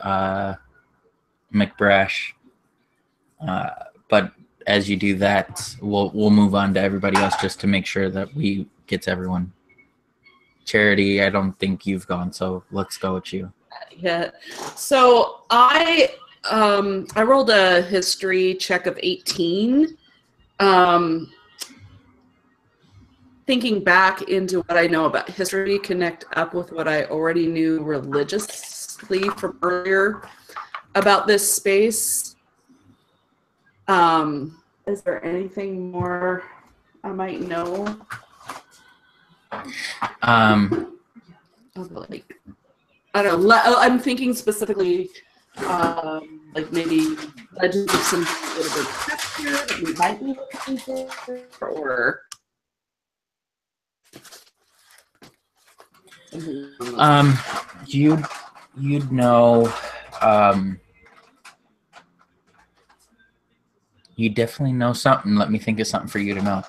McBrash. But as you do that, we'll move on to everybody else just to make sure that we get to everyone. Charity, I don't think you've gone, so let's go with you. Yeah. So I rolled a history check of 18. Thinking back into what I know about history, connect up with what I already knew religiously from earlier about this space. Is there anything more I might know? Like, I don't know. I'm thinking specifically, like maybe Legends of some little bit texture that we might be looking for, or you'd know, you definitely know something. Let me think of something for you to know.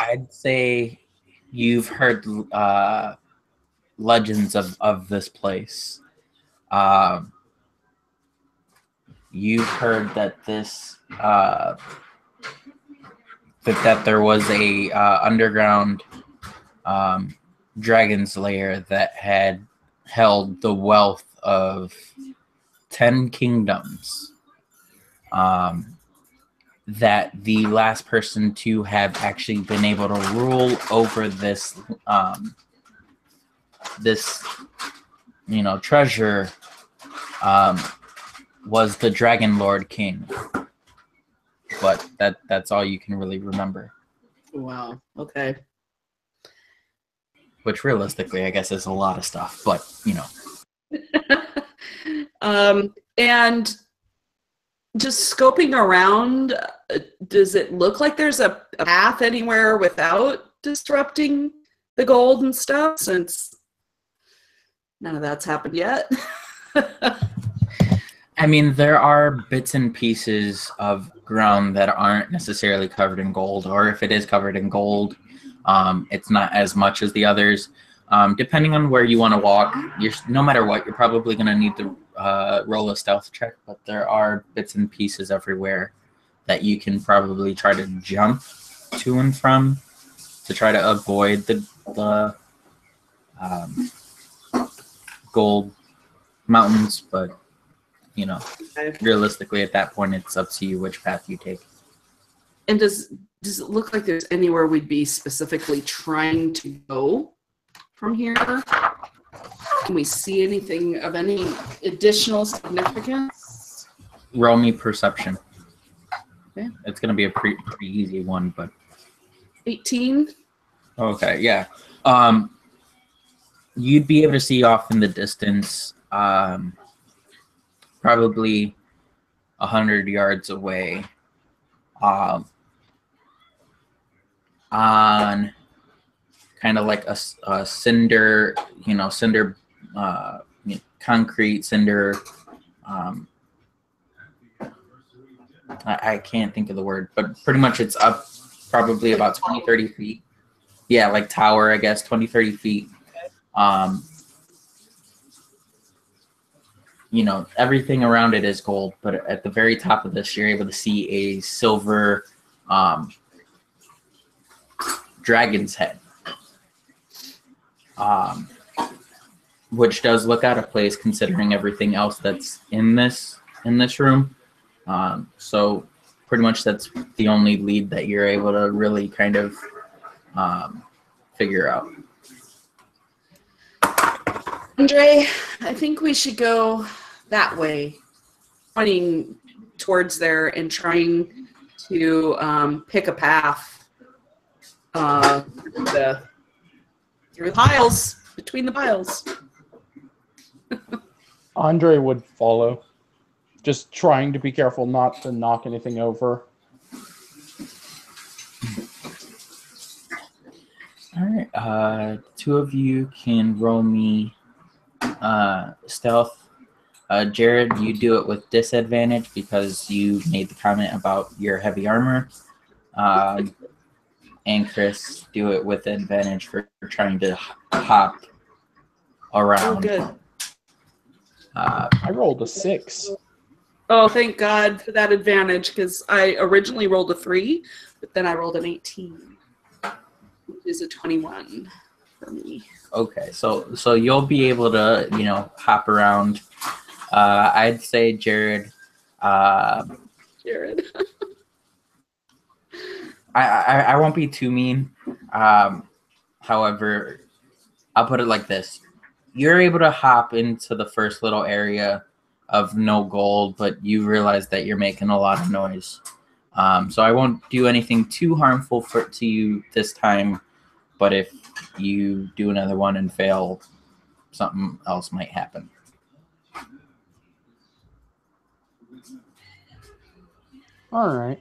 I'd say you've heard legends of this place. You've heard that this that there was a underground dragon's lair that had held the wealth of 10 kingdoms. That the last person to have actually been able to rule over this treasure was the Dragon Lord King. But that's all you can really remember. Wow. Okay. Which realistically, I guess, is a lot of stuff. But and just scoping around, does it look like there's a path anywhere without disrupting the gold and stuff? Since none of that's happened yet. I mean, there are bits and pieces of ground that aren't necessarily covered in gold, or if it is covered in gold, it's not as much as the others. Depending on where you want to walk, no matter what, you're probably going to need to roll a stealth check, but there are bits and pieces everywhere that you can probably try to jump to and from to try to avoid the gold mountains, but realistically at that point it's up to you which path you take. And does it look like there's anywhere we'd be specifically trying to go from here? Can we see anything of any additional significance? Roll me perception. Okay. It's going to be a pretty easy one, but 18. Okay, yeah. You'd be able to see off in the distance, probably 100 yards away, on kind of like a cinder, concrete cinder. I can't think of the word, but pretty much it's up probably about 20, 30 feet. Yeah, like tower, I guess, 20, 30 feet. Everything around it is gold, but at the very top of this, you're able to see a silver dragon's head, which does look out of place considering everything else that's in this room. So pretty much that's the only lead that you're able to really kind of figure out. Andre, I think we should go that way, pointing towards there and trying to pick a path through the piles, between the piles. Andre would follow, just trying to be careful not to knock anything over. All right, two of you can roll me stealth. Jared, you do it with disadvantage because you made the comment about your heavy armor. And Chris, do it with advantage for trying to hop around. Oh, good. I rolled a 6. Oh, thank God for that advantage, because I originally rolled a 3, but then I rolled an 18, which is a 21 for me. Okay, so you'll be able to, hop around. I'd say Jared. Jared. I won't be too mean. However, I'll put it like this. You're able to hop into the first little area of no gold, but you realize that you're making a lot of noise. So I won't do anything too harmful to you this time, but if you do another one and fail, something else might happen. All right.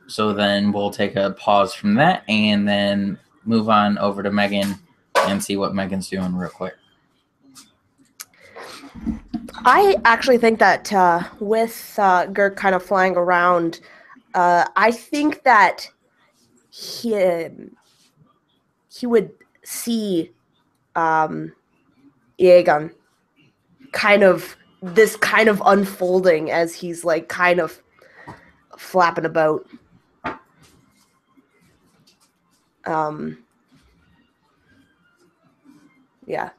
So then we'll take a pause from that and then move on over to Megan and see what Megan's doing real quick. I actually think that with Gurk kind of flying around, I think that he would see Aegon kind of unfolding as he's like kind of flapping about. Yeah.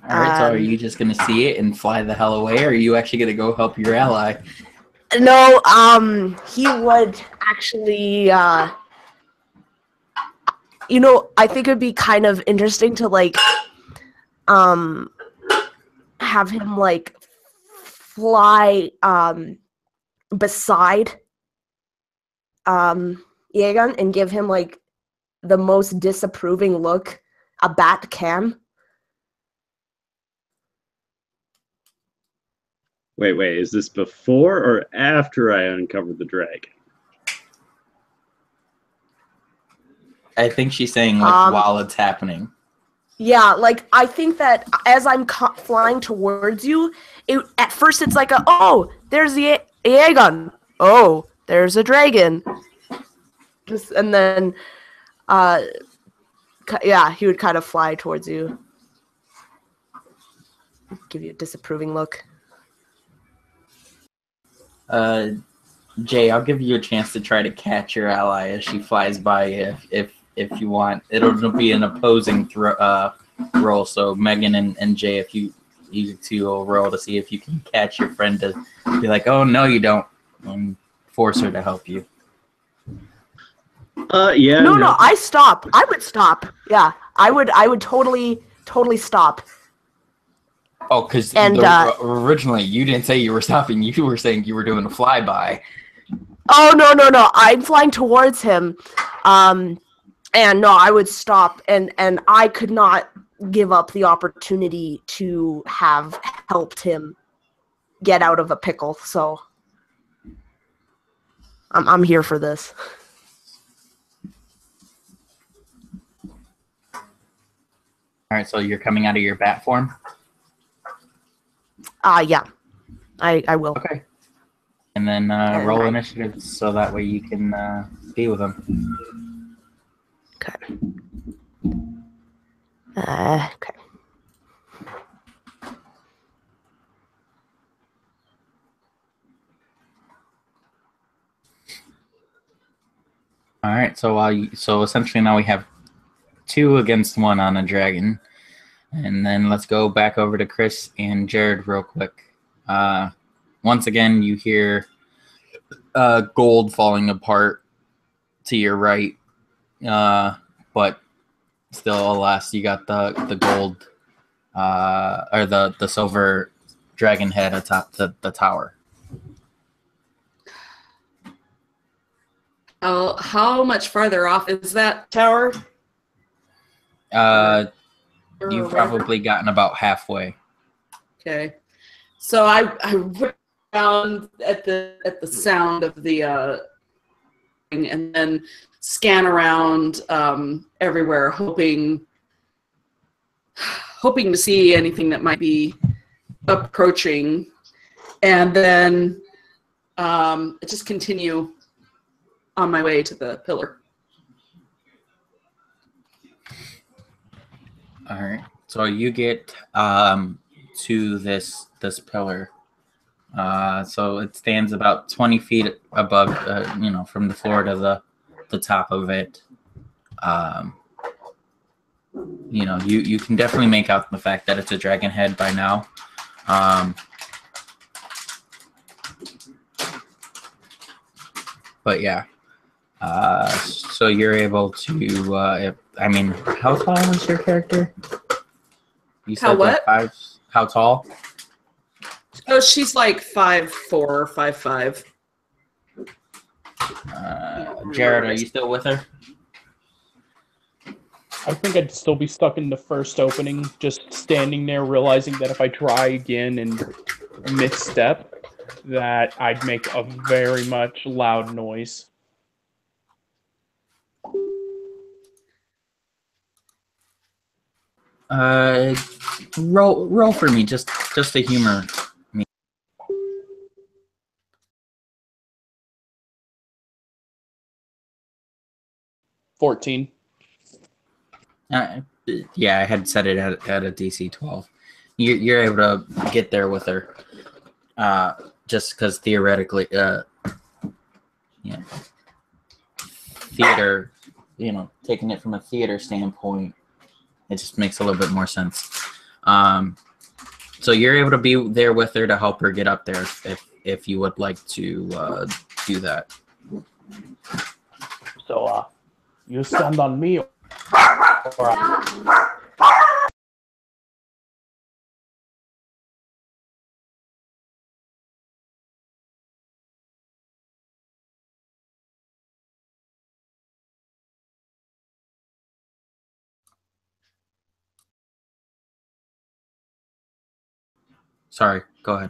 All right, so are you just going to see it and fly the hell away, or are you actually going to go help your ally? No, he would actually, I think it'd be kind of interesting to, like, have him, like, fly, beside, Aegon and give him, like, the most disapproving look a bat can. Wait, is this before or after I uncovered the dragon? I think she's saying, like, while it's happening. Yeah, like, I think that as I'm flying towards you, at first it's like, oh, there's the Aegon. Oh, there's a dragon. And then, yeah, he would kind of fly towards you. Give you a disapproving look. Jay, I'll give you a chance to try to catch your ally as she flies by if you want. It'll be an opposing roll, so Megan and Jay, if you two will roll to see if you can catch your friend to be like, oh, no, you don't, and force her to help you. Yeah. No, I stop. I would stop. Yeah, I would totally stop. Oh, because originally you didn't say you were stopping. You were saying you were doing a flyby. Oh, no. I'm flying towards him. And no, I would stop. And I could not give up the opportunity to have helped him get out of a pickle. So I'm here for this. All right, so you're coming out of your bat form? Yeah. I will. Okay. And then roll initiative so that way you can be with him. Okay. Okay. All right, so essentially now we have 2 against 1 on a dragon. And then let's go back over to Chris and Jared real quick. Once again, you hear gold falling apart to your right. But still, alas, you got the gold or the silver dragon head atop the tower. How much farther off is that tower? You've probably gotten about halfway. Okay, so I went down at the sound of the and then scan around everywhere, hoping to see anything that might be approaching, and then just continue on my way to the pillar. All right. So you get to this pillar. So it stands about 20 feet above, from the floor to the top of it. You can definitely make out the fact that it's a dragon head by now. But yeah. So you're able to. How tall is your character? You said How what? Like 5. How tall? Oh, she's like 5'4", 5'5". Jared, are you still with her? I think I'd still be stuck in the first opening, just standing there realizing that if I try again and misstep, that I'd make a very much loud noise. Roll for me, just to humor me. 14. Yeah, I had set it at a DC 12. You're able to get there with her, just because theoretically, yeah, theater, taking it from a theater standpoint, it just makes a little bit more sense. So you're able to be there with her to help her get up there if you would like to do that. So, you stand on me, or Sorry, go ahead.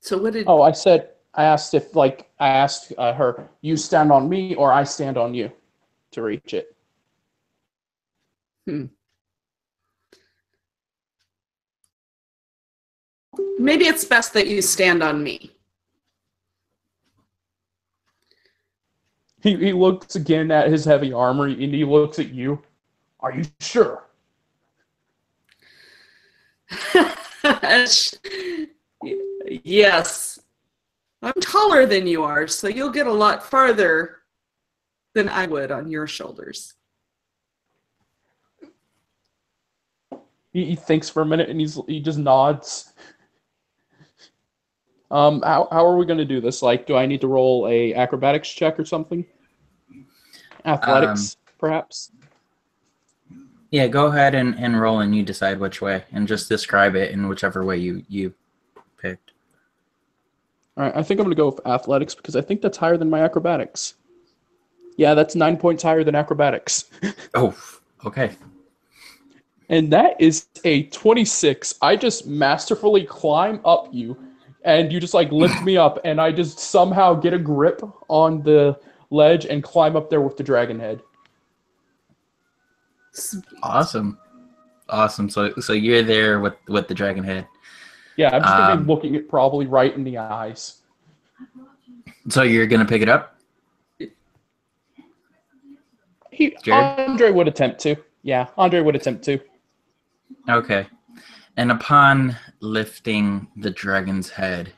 So what did? Oh, I asked her, you stand on me or I stand on you to reach it. Maybe it's best that you stand on me. He looks again at his heavy armor and he looks at you. Are you sure? Yes. I'm taller than you are, so you'll get a lot farther than I would on your shoulders. He thinks for a minute and he just nods. How are we going to do this? Like, do I need to roll a acrobatics check or something? Athletics, perhaps? Yeah, go ahead and roll, and you decide which way, and just describe it in whichever way you picked. All right, I think I'm going to go with athletics because I think that's higher than my acrobatics. Yeah, that's 9 points higher than acrobatics. Oh, okay. And that is a 26. I just masterfully climb up you, and you just like lift me up, and I just somehow get a grip on the ledge and climb up there with the dragon head. Awesome. So you're there with the dragon head. Yeah, I'm just gonna be looking it probably right in the eyes. So you're gonna pick it up? Andre would attempt to. Yeah, Andre would attempt to. Okay. And upon lifting the dragon's head,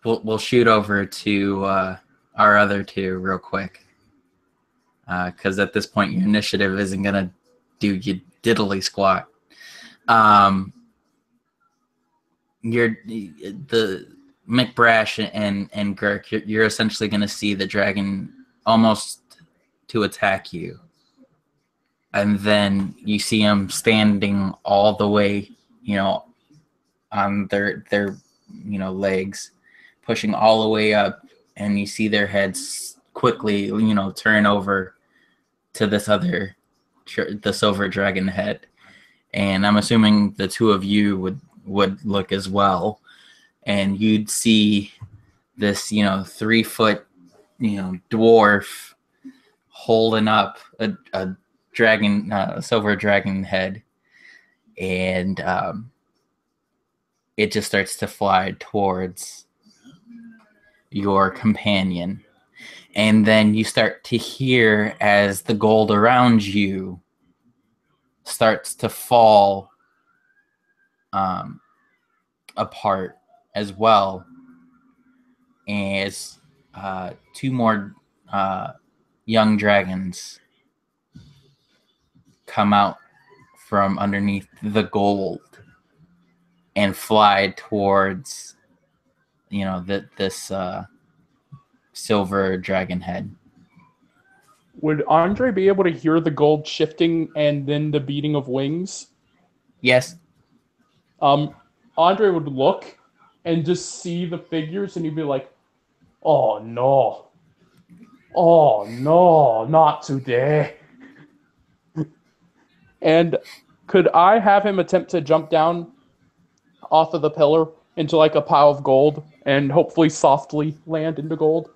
we'll shoot over to our other two real quick. Because at this point, your initiative isn't gonna do you diddly squat. You're the McBrash and Girk. You're essentially gonna see the dragon almost to attack you, and then you see them standing all the way, on their legs, pushing all the way up, and you see their heads quickly, turn over to the silver dragon head, and I'm assuming the two of you would look as well, and you'd see this 3 foot dwarf holding up a dragon, silver dragon head, and it just starts to fly towards your companion. And then you start to hear as the gold around you starts to fall apart as well, as 2 more young dragons come out from underneath the gold and fly towards this silver dragon head. Would Andre be able to hear the gold shifting and then the beating of wings? Yes. Andre would look and just see the figures, and you'd be like, oh, no, not today. And could I have him attempt to jump down off of the pillar into like a pile of gold and hopefully softly land into gold?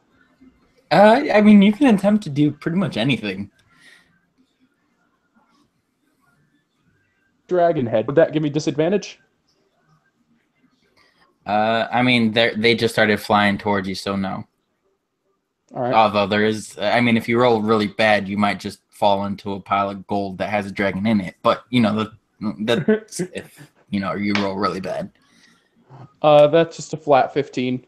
I mean, you can attempt to do pretty much anything. Dragon head. Would that give me disadvantage? I mean, they just started flying towards you, so no. All right. Although there is, I mean, if you roll really bad, you might just fall into a pile of gold that has a dragon in it. But that's if you roll really bad. That's just a flat 15.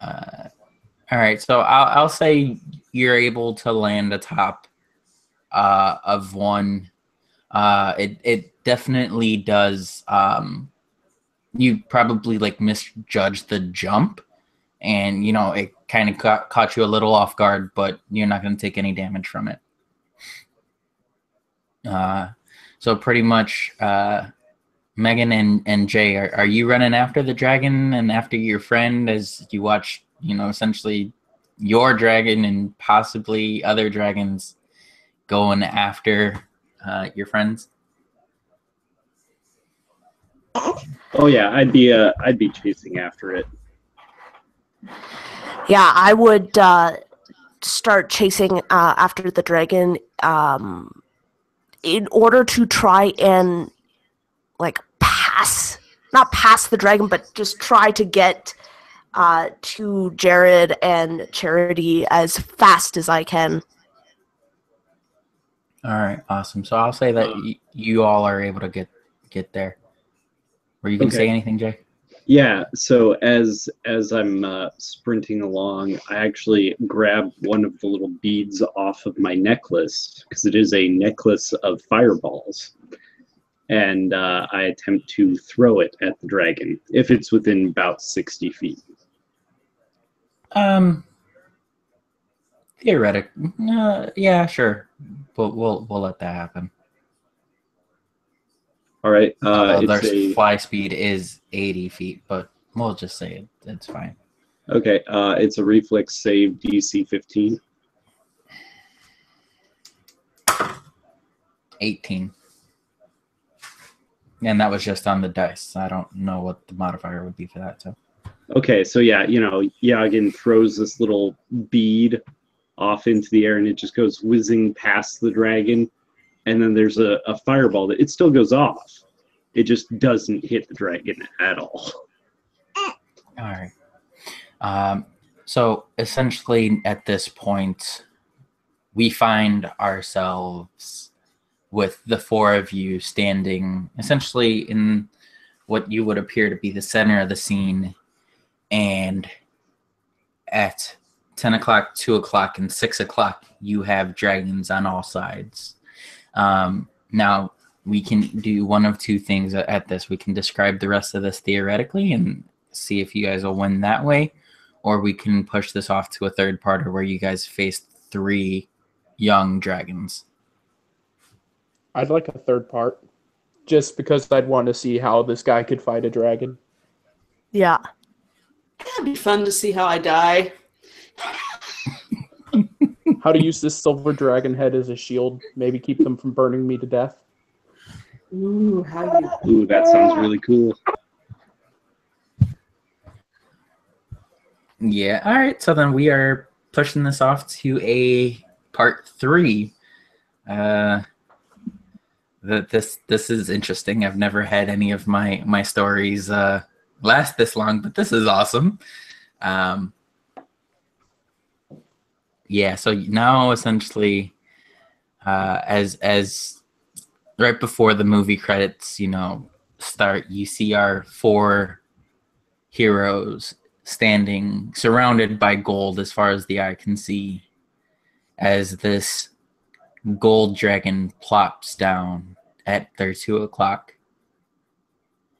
All right, so I'll say you're able to land atop of one. It definitely does. You probably like misjudged the jump, and it kind of caught you a little off guard, but you're not going to take any damage from it. So pretty much, Megan and Jay, are you running after the dragon and after your friend as you watch, essentially your dragon and possibly other dragons going after your friends? Oh yeah, I'd be chasing after it. Yeah, I would start chasing after the dragon in order to try and like not pass the dragon, but just try to get to Jared and Charity as fast as I can. All right, awesome. So I'll say that you all are able to get there. Were you going to say anything, Jay? Yeah, so as I'm sprinting along, I actually grab one of the little beads off of my necklace, because it is a necklace of fireballs, and I attempt to throw it at the dragon, if it's within about 60 feet. Theoretic. Yeah, sure. But we'll let that happen. All right. Their fly speed is 80 feet, but we'll just say it's fine. Okay. It's a reflex save, DC 15. 18. And that was just on the dice. I don't know what the modifier would be for that. So. Okay, so yeah, Yagin throws this little bead off into the air, and it just goes whizzing past the dragon. And then there's a fireball that it still goes off. It just doesn't hit the dragon at all. All right. So essentially at this point, we find ourselves with the four of you standing essentially in what you would appear to be the center of the scene. And at 10 o'clock, 2 o'clock, and 6 o'clock, you have dragons on all sides. Now, we can do one of two things at this. We can describe the rest of this theoretically and see if you guys will win that way, or we can push this off to a third parter where you guys face 3 young dragons. I'd like a third part, just because I'd want to see how this guy could fight a dragon. Yeah. It'd be fun to see how I die. How to use this silver dragon head as a shield, maybe keep them from burning me to death. Ooh, Ooh, that sounds really cool. Yeah, all right. So then we are pushing this off to a part 3. This is interesting. I've never had any of my stories last this long, but this is awesome. Yeah, so now essentially as right before the movie credits start, you see our 4 heroes standing surrounded by gold as far as the eye can see, as this gold dragon plops down at their 2 o'clock.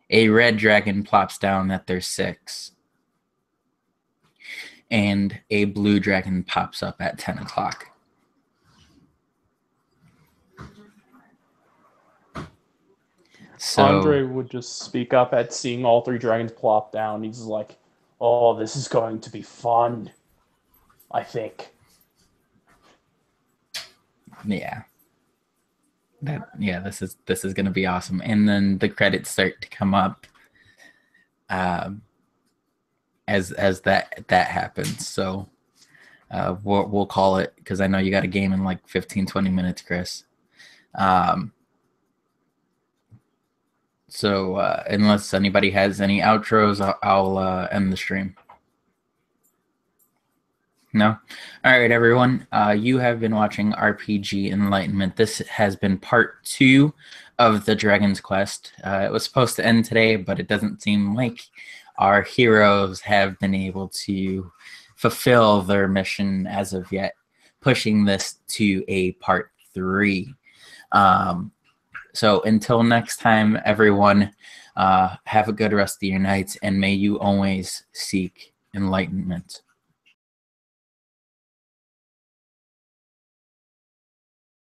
A red dragon plops down at their 6. And a blue dragon pops up at 10 o'clock. So Andre would just speak up at seeing all three dragons plop down. He's like, "Oh, this is going to be fun, I think." yeah. This is gonna be awesome. And then the credits start to come up as that happens. So we'll call it, because I know you got a game in like 15-20 minutes, Chris. So unless anybody has any outros, I'll end the stream. No? All right, everyone. You have been watching RPG Enlightenment. This has been part 2 of the Dragon's Quest. It was supposed to end today, but it doesn't seem like our heroes have been able to fulfill their mission as of yet, pushing this to a part 3. So until next time, everyone, have a good rest of your nights, and may you always seek enlightenment.